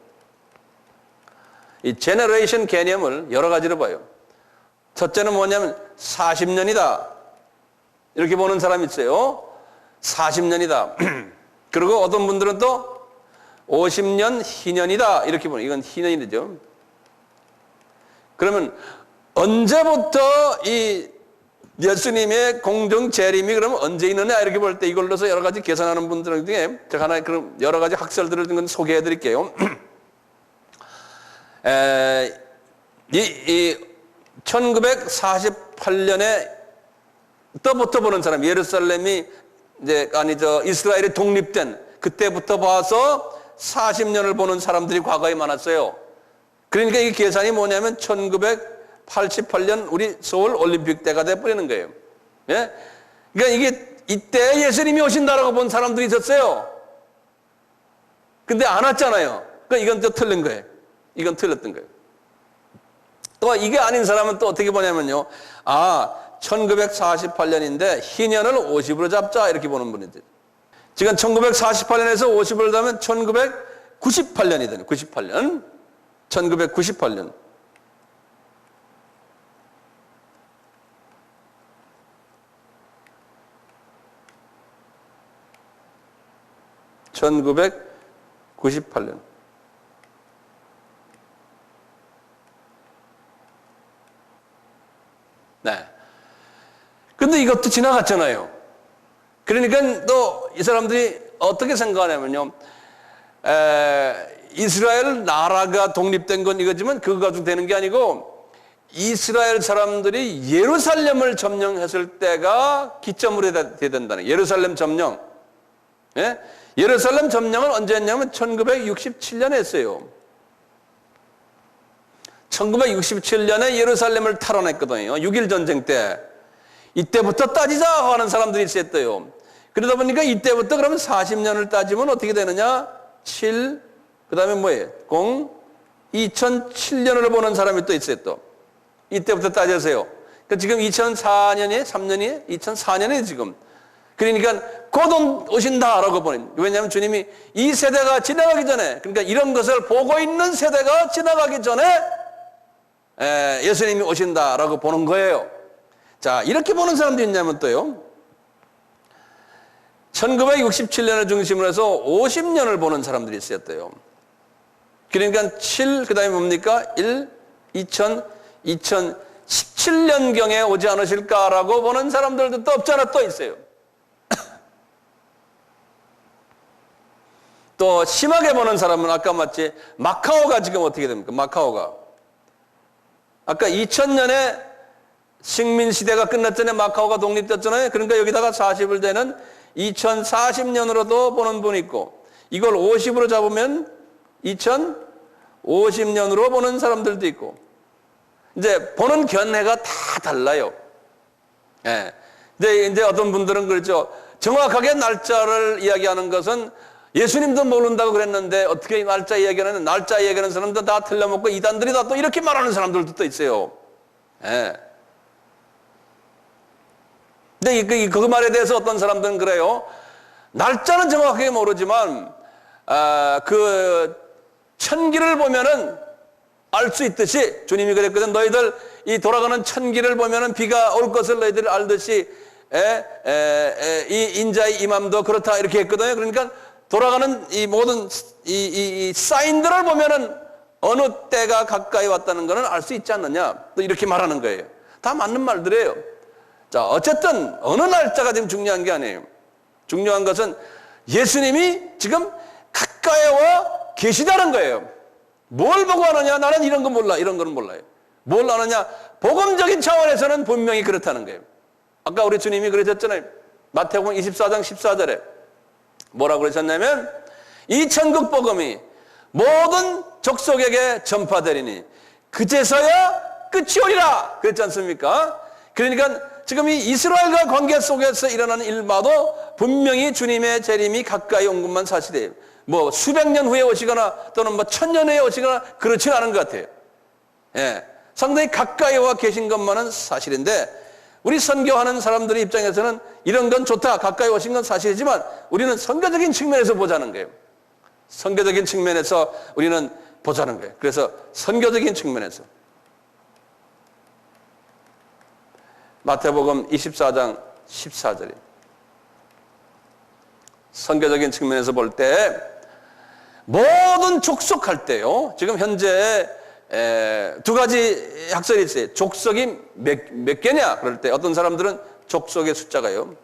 이 generation 개념을 여러 가지로 봐요. 첫째는 뭐냐면 40년이다. 이렇게 보는 사람이 있어요. 40년이다. 그리고 어떤 분들은 또 50년 희년이다. 이렇게 보는, 이건 희년이죠. 그러면 언제부터 이 예수님의 공정 재림이 그러면 언제 있느냐, 이렇게 볼 때 이걸로서 여러 가지 계산하는 분들 중에 제가 하나 그럼 여러 가지 학설들을 좀 소개해 드릴게요. 1948년에 때부터 보는 사람, 예루살렘이 이스라엘이 독립된 그때부터 봐서 40년을 보는 사람들이 과거에 많았어요. 그러니까 이 계산이 뭐냐면 1988년 우리 서울 올림픽 때가 돼버리는 거예요. 예? 그러니까 이게 이때 예수님이 오신다라고 본 사람들이 있었어요. 근데 안 왔잖아요. 그러니까 이건 또 틀린 거예요. 이건 틀렸던 거예요. 또 이게 아닌 사람은 또 어떻게 보냐면요, 1948년인데 희년을 50으로 잡자, 이렇게 보는 분이 있어요. 지금 1948년에서 50을 잡으면 1998년이 되는, 98년. 1998년. (1998년) 네. 근데 이것도 지나갔잖아요. 그러니까 또 이 사람들이 어떻게 생각하냐면요, 이스라엘 나라가 독립된 건 이거지만 그거 가지고 되는 게 아니고, 이스라엘 사람들이 예루살렘을 점령했을 때가 기점으로 돼야 된다는, 예루살렘 점령. 예? 예루살렘 점령을 언제 했냐면 1967년에 했어요. 1967년에 예루살렘을 탈환했거든요. 6.1 전쟁 때. 이때부터 따지자 하는 사람들이 있었대요. 그러다 보니까 이때부터 그러면 40년을 따지면 어떻게 되느냐? 7, 그 다음에 뭐예요? 2007년을 보는 사람이 또 있어요, 또. 이때부터 따져서요. 그러니까 지금 2004년이에요? 3년이에요? 2004년이에요, 지금. 그러니까 곧 오신다라고 보는. 왜냐하면 주님이 이 세대가 지나가기 전에, 그러니까 이런 것을 보고 있는 세대가 지나가기 전에 예수님이 오신다라고 보는 거예요. 자, 이렇게 보는 사람도 있냐면 또요. 1967년을 중심으로 해서 50년을 보는 사람들이 있었대요. 그러니까 7, 그 다음에 뭡니까? 1, 2017년경에 오지 않으실까라고 보는 사람들도 또 없잖아, 또 있어요. 또 심하게 보는 사람은 아까 맞지? 마카오가 지금 어떻게 됩니까? 마카오가. 아까 2000년에 식민시대가 끝났잖아요. 마카오가 독립됐잖아요. 그러니까 여기다가 40을 대는 2040년으로도 보는 분이 있고, 이걸 50으로 잡으면 2050년으로 보는 사람들도 있고, 이제 보는 견해가 다 달라요. 예. 근데 이제 어떤 분들은 그렇죠. 정확하게 날짜를 이야기하는 것은 예수님도 모른다고 그랬는데 어떻게 날짜 이야기하는, 날짜 이야기하는 사람도 다 틀려먹고 이단들이 다 또 이렇게 말하는 사람들도 또 있어요. 예. 근데 그 말에 대해서 어떤 사람들은 그래요. 날짜는 정확하게 모르지만, 그 천기를 보면은 알 수 있듯이 주님이 그랬거든. 너희들 이 돌아가는 천기를 보면은 비가 올 것을 너희들이 알듯이, 이 인자의 임함도 그렇다 이렇게 했거든요. 그러니까 돌아가는 이 모든 이 사인들을 보면은 어느 때가 가까이 왔다는 것은 알 수 있지 않느냐. 또 이렇게 말하는 거예요. 다 맞는 말들이에요. 자, 어쨌든 어느 날짜가 지금 중요한 게 아니에요. 중요한 것은 예수님이 지금 가까이 와 계시다는 거예요. 뭘 보고 하느냐? 나는 이런 거 몰라. 이런 거는 몰라요. 뭘 아느냐? 복음적인 차원에서는 분명히 그렇다는 거예요. 아까 우리 주님이 그러셨잖아요. 마태복음 24장 14절에 뭐라고 그러셨냐면, 이 천국 복음이 모든 족속에게 전파되리니 그제서야 끝이 오리라 그랬지 않습니까? 그러니까 지금 이 이스라엘과 관계 속에서 일어나는 일마도 분명히 주님의 재림이 가까이 온 것만 사실이에요. 뭐 수백 년 후에 오시거나 또는 뭐 1000년 후에 오시거나 그렇지는 않은 것 같아요. 예, 상당히 가까이 와 계신 것만은 사실인데, 우리 선교하는 사람들의 입장에서는 이런 건 좋다, 가까이 오신 건 사실이지만 우리는 선교적인 측면에서 보자는 거예요. 선교적인 측면에서 우리는 보자는 거예요. 그래서 선교적인 측면에서 마태복음 24장 14절입니다. 선교적인 측면에서 볼 때 모든 족속할 때요. 지금 현재 두 가지 학설이 있어요. 족속이 몇 개냐? 그럴 때 어떤 사람들은 족속의 숫자가요,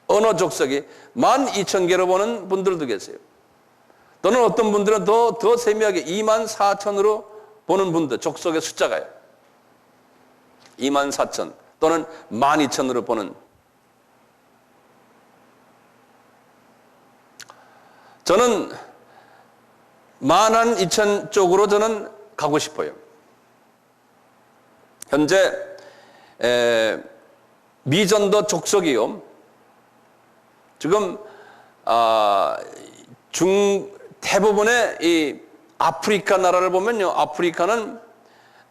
언어 족속이 12,000개로 보는 분들도 계세요. 또는 어떤 분들은 더 세미하게 24,000으로 보는 분들, 족속의 숫자가요. 24,000 또는 12,000으로 보는. 저는 12,000 쪽으로 저는 가고 싶어요. 현재 미전도 족속이요, 지금 대부분의 이 아프리카 나라를 보면요,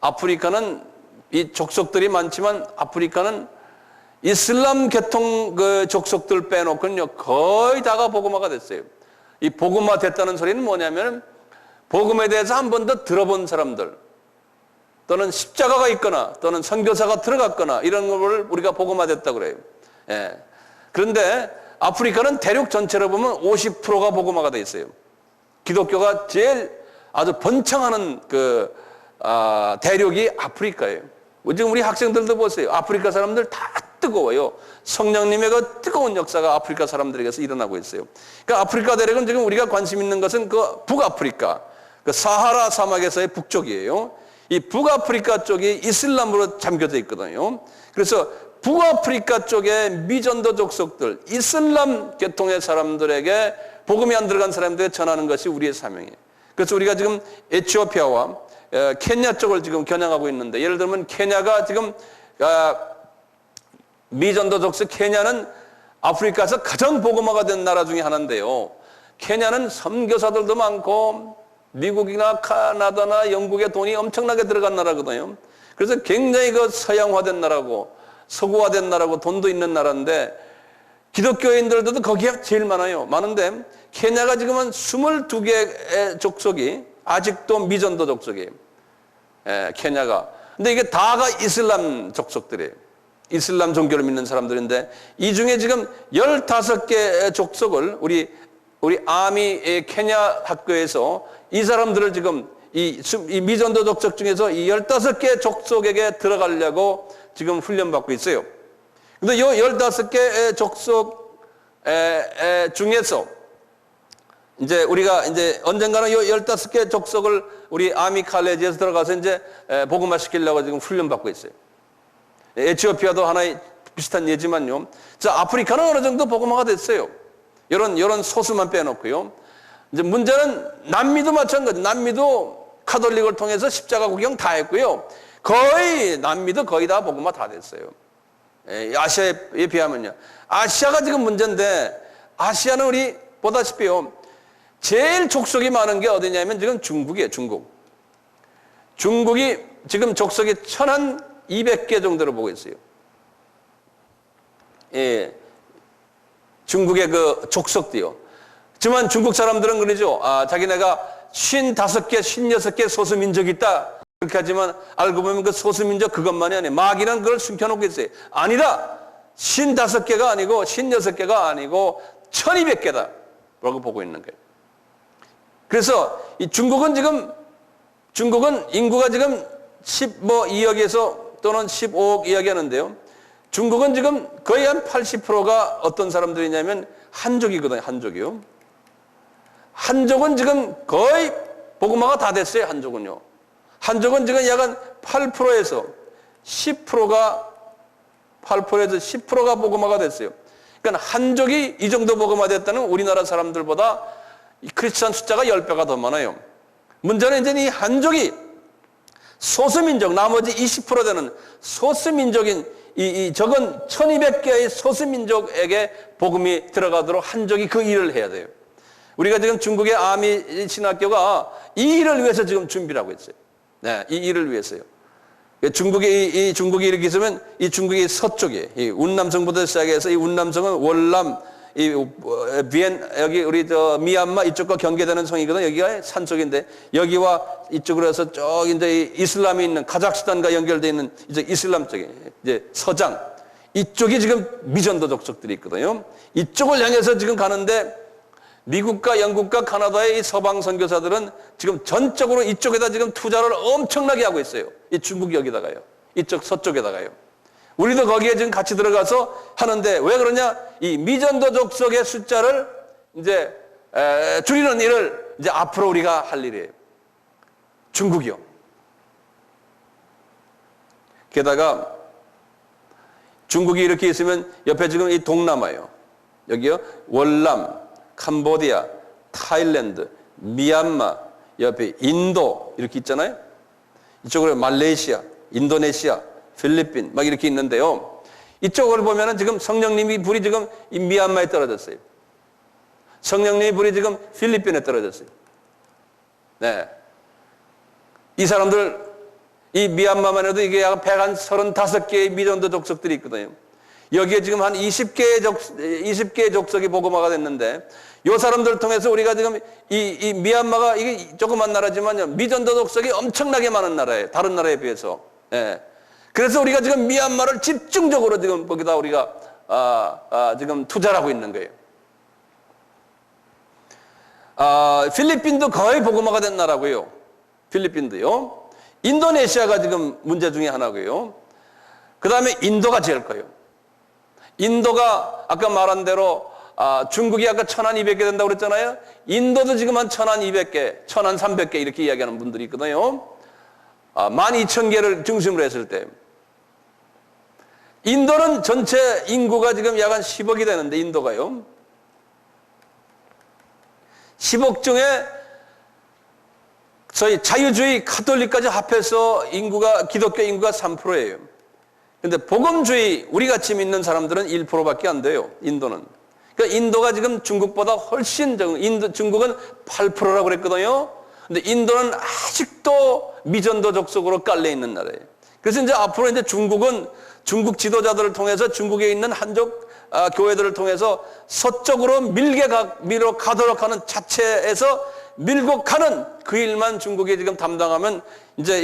아프리카는 이 족속들이 많지만 아프리카는 이슬람 계통 그 족속들 빼놓고는요 거의 다가 복음화가 됐어요. 이 복음화 됐다는 소리는 뭐냐면, 복음에 대해서 한 번 더 들어본 사람들, 또는 십자가가 있거나 또는 선교사가 들어갔거나 이런 걸 우리가 복음화됐다고 그래요. 예. 그런데 아프리카는 대륙 전체로 보면 50%가 복음화가 돼 있어요. 기독교가 제일 아주 번창하는 대륙이 아프리카예요. 지금 우리 학생들도 보세요. 아프리카 사람들 다 뜨거워요. 성령님의 그 뜨거운 역사가 아프리카 사람들에게서 일어나고 있어요. 그러니까 아프리카 대륙은 지금 우리가 관심 있는 것은 그 북아프리카, 그 사하라 사막에서의 북쪽이에요. 이 북아프리카 쪽이 이슬람으로 잠겨져 있거든요. 그래서 북아프리카 쪽의 미전도 족속들, 이슬람 계통의 사람들에게 복음이 안 들어간 사람들에게 전하는 것이 우리의 사명이에요. 그래서 우리가 지금 에티오피아와 케냐 쪽을 지금 겨냥하고 있는데, 예를 들면 케냐가 지금 미전도족속 케냐는 아프리카에서 가장 복음화가 된 나라 중에 하나인데요. 케냐는 선교사들도 많고 미국이나 카나다나 영국에 돈이 엄청나게 들어간 나라거든요. 그래서 굉장히 그 서양화된 나라고 서구화된 나라고 돈도 있는 나라인데, 기독교인들도 거기가 제일 많아요. 많은데 케냐가 지금은 22개의 족속이 아직도 미전도 족속이에요. 케냐가. 근데 이게 다가 이슬람 족속들이에요. 이슬람 종교를 믿는 사람들인데, 이 중에 지금 15개의 족속을 우리 아미 케냐 학교에서 이 사람들을 지금 이 미전도 족속 중에서 이 15개 족속에게 들어가려고 지금 훈련받고 있어요. 근데 이 15개 족속 중에서 이제 우리가 이제 언젠가는 이 15개 족속을 우리 아미 칼레지에서 들어가서 이제 복음화 시키려고 지금 훈련받고 있어요. 에티오피아도 하나의 비슷한 예지만요. 자, 아프리카는 어느 정도 복음화가 됐어요. 이런 소수만 빼놓고요. 이제 문제는 남미도 마찬가지. 남미도 카톨릭을 통해서 십자가 구경 다 했고요. 거의 남미도 거의 다 복음화 다 됐어요. 아시아에 비하면요. 아시아가 지금 문제인데, 아시아는 우리 보다시피요, 제일 족속이 많은 게 어디냐면 지금 중국이에요. 중국이 지금 족속이 1,200개 정도로 보고 있어요. 예, 중국의 그 족속도요. 하지만 중국 사람들은 그러죠. 자기네가 55개, 56개 소수민족이 있다. 그렇게 하지만 알고 보면 그 소수민족 그것만이 아니에요. 마귀는 그걸 숨겨놓고 있어요. 아니다. 55개가 아니고 56개가 아니고 1200개다. 라고 보고 있는 거예요. 그래서 이 중국은 인구가 지금 12억에서 또는 15억 이야기 하는데요. 중국은 지금 거의 한 80%가 어떤 사람들이냐면 한족이거든요. 한족이요. 한족은 지금 거의 복음화가 다 됐어요. 한족은요. 한족은 지금 약 한 8%에서 10%가 복음화가 됐어요. 그러니까 한족이 이 정도 복음화 됐다는 우리나라 사람들보다 이 크리스찬 숫자가 10배가 더 많아요. 문제는 이제 이 한족이 소수민족, 나머지 20% 되는 소수민족인 이 적은 1200개의 소수민족에게 복음이 들어가도록 한족이 그 일을 해야 돼요. 우리가 지금 중국의 아미 신학교가 이 일을 위해서 지금 준비를 하고 있어요. 네, 이 일을 위해서요. 중국이 이렇게 있으면 이 중국이 서쪽에 이 운남성부터 시작해서 이 운남성은 월남, 여기 우리 미얀마 이쪽과 경계되는 성이거든. 여기가 산속인데 여기와 이쪽으로 해서 쭉 이제 이슬람이 있는 카자흐스탄과 연결되어 있는 이제 이슬람 쪽에 이제 서장 이쪽이 지금 미전도 족속들이 있거든요. 이쪽을 향해서 지금 가는데 미국과 영국과 카나다의 이 서방 선교사들은 지금 전적으로 이쪽에다 지금 투자를 엄청나게 하고 있어요. 이 중국 여기다가요. 이쪽 서쪽에다가요. 우리도 거기에 지금 같이 들어가서 하는데 왜 그러냐? 이 미전도 족속의 숫자를 이제 줄이는 일을 이제 앞으로 우리가 할 일이에요. 중국이요. 게다가 중국이 이렇게 있으면 옆에 지금 이 동남아요. 여기요. 월남, 캄보디아, 타일랜드, 미얀마, 옆에 인도 이렇게 있잖아요. 이쪽으로 말레이시아, 인도네시아, 필리핀 막 이렇게 있는데요. 이쪽을 보면은 지금 성령님이 불이 지금 이 미얀마에 떨어졌어요. 성령님이 불이 지금 필리핀에 떨어졌어요. 네. 이 사람들 이 미얀마만 해도 이게 약 135개의 미전도 족속들이 있거든요. 여기에 지금 한 20개의 족속이 복음화가 됐는데 이 사람들을 통해서 우리가 지금 이 미얀마가 이게 조그만 나라지만요. 미전도 족속이 엄청나게 많은 나라예요. 다른 나라에 비해서. 예. 그래서 우리가 지금 미얀마를 집중적으로 지금 거기다 우리가 지금 투자를 하고 있는 거예요. 필리핀도 거의 복음화가 된 나라고요. 필리핀도요. 인도네시아가 지금 문제 중에 하나고요. 그 다음에 인도가 제일 커요. 인도가 아까 말한 대로 중국이 아까 1,200개 된다고 그랬잖아요. 인도도 지금 한 1,200개, 1,300개 이렇게 이야기하는 분들이 있거든요. 12,000개를 중심으로 했을 때. 인도는 전체 인구가 지금 약 한 10억이 되는데 인도가요. 10억 중에 저희 자유주의 카톨릭까지 합해서 기독교 인구가 3%예요. 근데 복음주의 우리 같이 믿는 사람들은 1%밖에 안 돼요. 인도는. 그러니까 인도가 지금 중국보다 훨씬 중국은 8%라고 그랬거든요. 근데 인도는 아직도 미전도 족속으로 깔려 있는 나라예요. 그래서 이제 앞으로 이제 중국은 중국 지도자들을 통해서 중국에 있는 한족 교회들을 통해서 서쪽으로 밀어 가도록 하는 자체에서 밀고 가는 그 일만 중국이 지금 담당하면 이제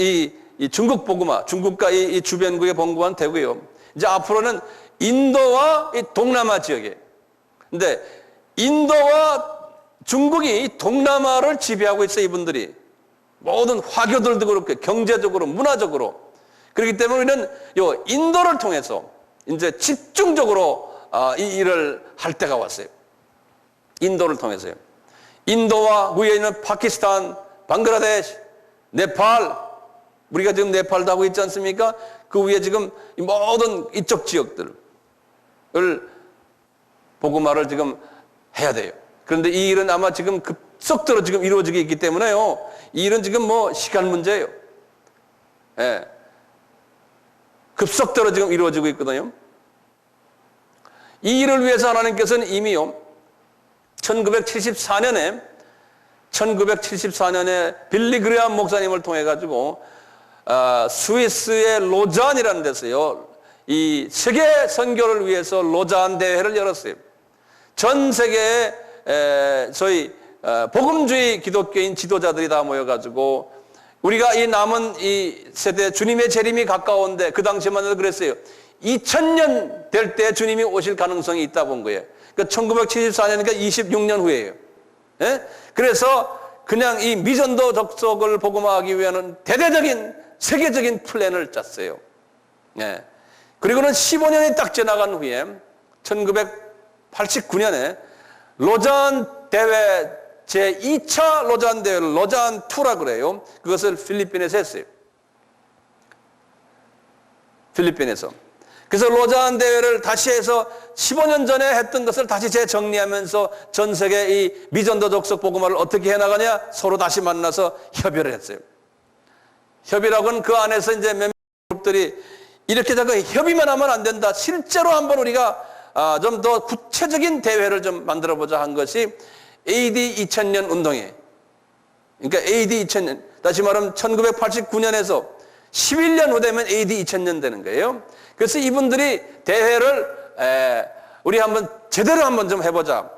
이 중국 복음화, 중국과 이 주변국의 봉구만 되고요. 이제 앞으로는 인도와 이 동남아 지역에. 근데 인도와 중국이 동남아를 지배하고 있어요, 이분들이. 모든 화교들도 그렇고 경제적으로, 문화적으로. 그렇기 때문에 우리는 요 인도를 통해서 이제 집중적으로 이 일을 할 때가 왔어요. 인도를 통해서요. 인도와 위에 있는 파키스탄, 방글라데시, 네팔, 우리가 지금 네팔도 하고 있지 않습니까? 그 위에 지금 모든 이쪽 지역들을 복음화를 지금 해야 돼요. 그런데 이 일은 아마 지금 급속도로 지금 이루어지고 있기 때문에요. 이 일은 지금 뭐 시간 문제예요. 예. 급속도로 지금 이루어지고 있거든요. 이 일을 위해서 하나님께서는 이미요. 1974년에 빌리 그레암 목사님을 통해 가지고 스위스의 로잔이라는 데서요. 이 세계 선교를 위해서 로잔 대회를 열었어요. 전 세계에 저희 복음주의 기독교인 지도자들이 다 모여가지고 우리가 이 남은 이 세대 주님의 재림이 가까운데 그 당시만 해도 그랬어요. 2000년 될 때 주님이 오실 가능성이 있다 본 거예요. 그러니까 1974년이니까 26년 후예요. 예? 그래서 그냥 이 미전도 족속을 복음화하기 위한 대대적인 세계적인 플랜을 짰어요. 예. 그리고는 15년이 딱 지나간 후에 1989년에 로잔 대회 제2차 로잔 대회를 로잔 2라 그래요. 그것을 필리핀에서 했어요. 필리핀에서. 그래서 로잔 대회를 다시 해서 15년 전에 했던 것을 다시 재정리하면서 전 세계 이 미전도 족속 복음화를 어떻게 해나가냐 서로 다시 만나서 협의를 했어요. 협의라고는 그 안에서 이제 몇몇 그룹들이 이렇게 자꾸 협의만 하면 안 된다. 실제로 한번 우리가 좀 더 구체적인 대회를 좀 만들어 보자 한 것이 AD 2000년 운동이에요. 그러니까 AD 2000년, 다시 말하면 1989년에서 11년 후 되면 AD 2000년 되는 거예요. 그래서 이분들이 대회를 우리 한번 제대로 한번 좀 해보자.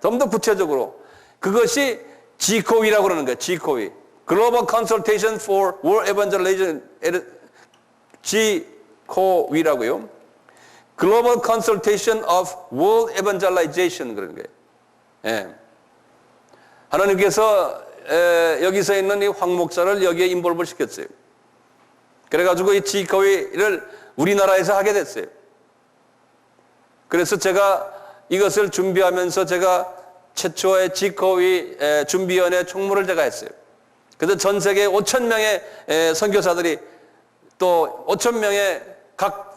좀 더 구체적으로. 그것이 GCOE라고 그러는 거예요. GCOE. Global Consultation for World Evangelization. GCOE라고요. Global Consultation of World Evangelization 그러는 거예요. 하나님께서 여기서 있는 이 황 목사를 여기에 인볼브를 시켰어요. 그래가지고 이 GCOE를 우리나라에서 하게 됐어요. 그래서 제가 이것을 준비하면서 제가 최초의 GCOE 준비위원회 총무를 제가 했어요. 그래서 전 세계 5,000명의 선교사들이 또 5,000명의 각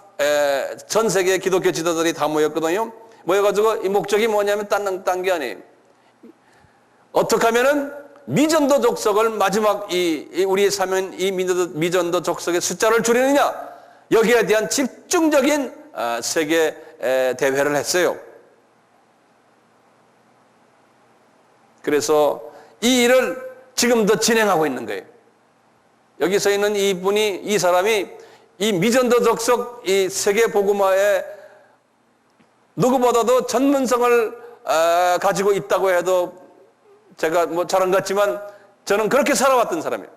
전 세계 기독교 지도자들이 다 모였거든요. 모여가지고 이 목적이 뭐냐면 딴 게 아니에요. 어떻게 하면은 미전도 족속을 마지막 우리의 사명 이 미전도 족속의 숫자를 줄이느냐 여기에 대한 집중적인 세계 대회를 했어요. 그래서 이 일을 지금도 진행하고 있는 거예요. 여기서 있는 이 사람이 이 미전도 족속 이 세계 복음화에 누구보다도 전문성을 가지고 있다고 해도 제가 뭐 자랑 같지만 저는 그렇게 살아왔던 사람이에요.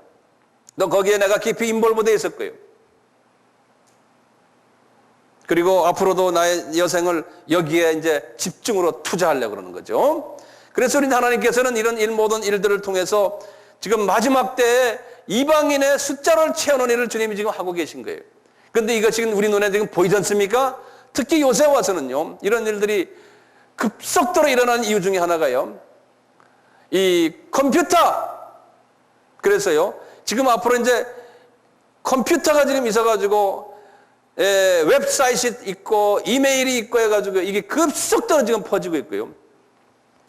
또 거기에 내가 깊이 인볼브되어 있을 거예요. 그리고 앞으로도 나의 여생을 여기에 이제 집중으로 투자하려고 그러는 거죠. 그래서 우리 하나님께서는 이런 모든 일들을 통해서 지금 마지막 때에 이방인의 숫자를 채우는 일을 주님이 지금 하고 계신 거예요. 그런데 이거 지금 우리 눈에 지금 보이지 않습니까? 특히 요새 와서는요, 이런 일들이 급속도로 일어나는 이유 중에 하나가요, 이 컴퓨터. 그래서요, 지금 앞으로 이제 컴퓨터가 지금 있어가지고, 웹사이트이 있고, 이메일이 있고 해가지고, 이게 급속도로 지금 퍼지고 있고요.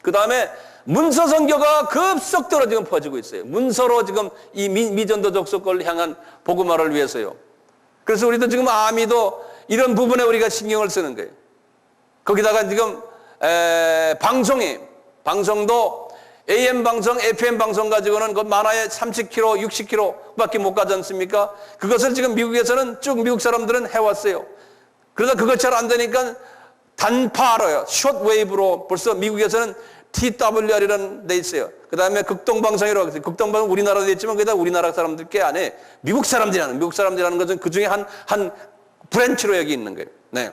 그 다음에 문서 선교가 급속도로 지금 퍼지고 있어요. 문서로 지금 이 미전도 족속을 향한 복음화를 위해서요. 그래서 우리도 지금 아미도 이런 부분에 우리가 신경을 쓰는 거예요. 거기다가 지금 방송도 AM 방송, FM 방송 가지고는 그 많아야 30km, 60km밖에 못 가지 않습니까? 그것을 지금 미국에서는 쭉 미국 사람들은 해왔어요. 그러다 그것 잘 안 되니까 단파로요. 숏웨이브로 벌써 미국에서는 TWR이라는 데 있어요. 그 다음에 극동방송이라고 했어요. 극동방송 우리나라도 있지만 그게 다 우리나라 사람들께 안 해. 미국 사람들이라는 것은 그 중에 한 브랜치로 여기 있는 거예요. 네.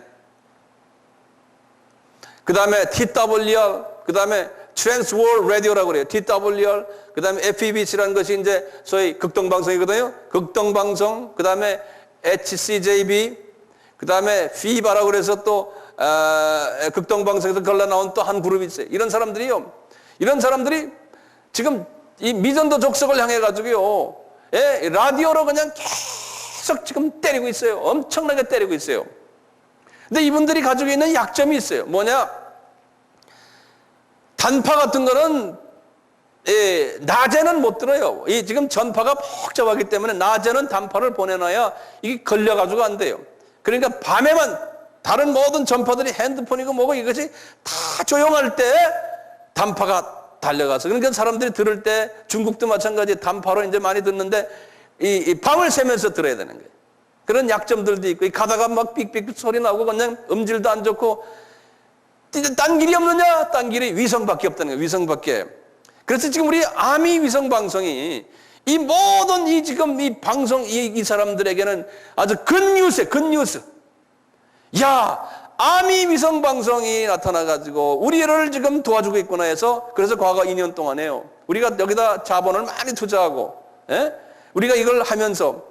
그 다음에 TWR, 그 다음에 Transworld Radio라고 그래요. TWR, 그 다음에 FEBC라는 것이 이제 소위 극동방송이거든요. 극동방송, 그 다음에 HCJB, 그 다음에 FIBA라고 그래서 또, 극동방송에서 걸러 나온 또 한 그룹이 있어요. 이런 사람들이 지금 이 미전도 족속을 향해가지고요. 라디오로 그냥 계속 지금 때리고 있어요. 엄청나게 때리고 있어요. 근데 이분들이 가지고 있는 약점이 있어요. 뭐냐? 단파 같은 거는 낮에는 못 들어요. 이 지금 전파가 복잡하기 때문에 낮에는 단파를 보내놔야 이게 걸려가지고 안 돼요. 그러니까 밤에만 다른 모든 전파들이 핸드폰이고 뭐고 이것이 다 조용할 때 단파가 달려가서 그러니까 사람들이 들을 때 중국도 마찬가지 단파로 이제 많이 듣는데 이 밤을 새면서 들어야 되는 거예요. 그런 약점들도 있고 가다가 막 삑삑 소리 나고 그냥 음질도 안 좋고 딴 길이 없느냐? 딴 길이 위성밖에 없다는 거예요. 위성밖에. 그래서 지금 우리 아미 위성 방송이 이 모든 이 지금 이 방송 이 사람들에게는 아주 굿뉴스. 야, 아미 위성 방송이 나타나가지고 우리를 지금 도와주고 있구나 해서 그래서 과거 2년 동안에요. 우리가 여기다 자본을 많이 투자하고, 우리가 이걸 하면서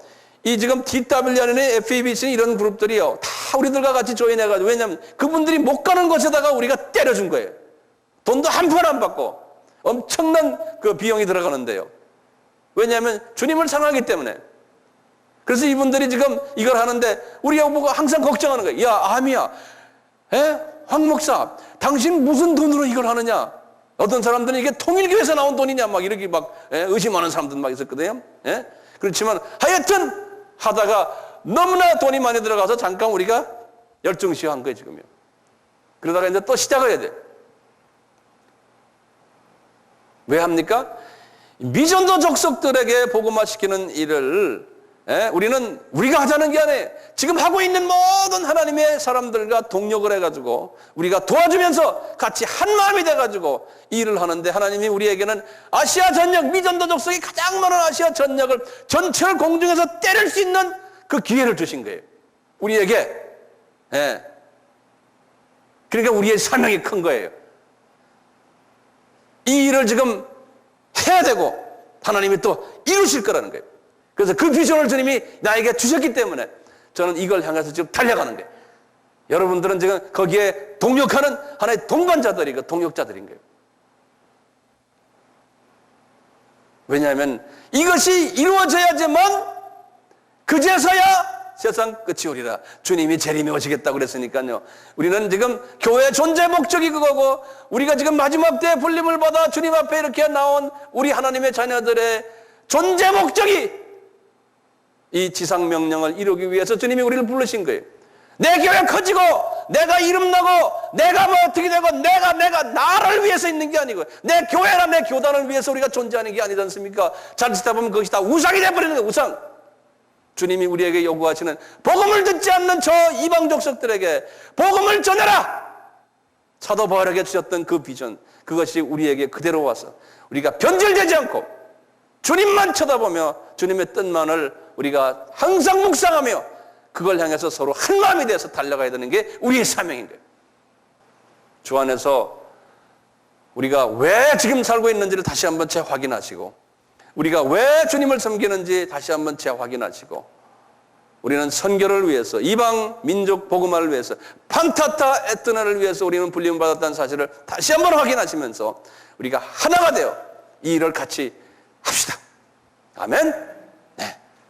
이 지금 TWR이나 FEBC 이런 그룹들이요. 다 우리들과 같이 조인해가지고 왜냐하면 그분들이 못 가는 곳에다가 우리가 때려준 거예요. 돈도 한 푼 안 받고 엄청난 그 비용이 들어가는데요. 왜냐하면 주님을 사랑하기 때문에. 그래서 이분들이 지금 이걸 하는데 우리가 보고 항상 걱정하는 거예요. 야, 아미야, 황 목사, 당신 무슨 돈으로 이걸 하느냐? 어떤 사람들은 이게 통일교에서 나온 돈이냐? 막 이렇게 막 의심하는 사람들 막 있었거든요. 그렇지만 하여튼 하다가 너무나 돈이 많이 들어가서 잠깐 우리가 열중시한 거예요, 지금요. 그러다가 이제 또 시작을 해야 돼요. 왜 합니까? 미전도 족속들에게 복음화시키는 일을 우리가 하자는 게 아니에요. 지금 하고 있는 모든 하나님의 사람들과 동력을 해가지고 우리가 도와주면서 같이 한 마음이 돼가지고 이 일을 하는데 하나님이 우리에게는 아시아 전역, 미전도 족속이 가장 많은 아시아 전역을 전체를 공중에서 때릴 수 있는 그 기회를 주신 거예요. 우리에게. 그러니까 우리의 사명이 큰 거예요. 이 일을 지금 해야 되고 하나님이 또 이루실 거라는 거예요. 그래서 그 비전을 주님이 나에게 주셨기 때문에 저는 이걸 향해서 지금 달려가는 거예요. 여러분들은 지금 거기에 동력하는 하나의 동반자들이고 동력자들인 거예요. 왜냐하면 이것이 이루어져야지만 그제서야 세상 끝이 오리라. 주님이 재림에 오시겠다고 그랬으니까요. 우리는 지금 교회의 존재 목적이 그거고 우리가 지금 마지막 때에 불림을 받아 주님 앞에 이렇게 나온 우리 하나님의 자녀들의 존재 목적이 이 지상 명령을 이루기 위해서 주님이 우리를 부르신 거예요. 내 교회 커지고 내가 이름 나고 내가 뭐 어떻게 되고 내가 나를 위해서 있는 게 아니고 내 교회나 내 교단을 위해서 우리가 존재하는 게 아니지 않습니까? 잘 듣다 보면 그것이 다 우상이 돼버리는 거예요. 우상. 주님이 우리에게 요구하시는 복음을 듣지 않는 저 이방 족속들에게 복음을 전해라. 사도 바울에게 주셨던 그 비전, 그것이 우리에게 그대로 와서 우리가 변질되지 않고 주님만 쳐다보며 주님의 뜻만을 우리가 항상 묵상하며 그걸 향해서 서로 한 마음이 돼서 달려가야 되는 게 우리의 사명인 거예요. 주 안에서 우리가 왜 지금 살고 있는지를 다시 한번 재확인하시고 우리가 왜 주님을 섬기는지 다시 한번 재확인하시고 우리는 선교를 위해서 이방 민족 복음화를 위해서 판타타 에트나를 위해서 우리는 불림을 받았다는 사실을 다시 한번 확인하시면서 우리가 하나가 되어 이 일을 같이 합시다. 아멘.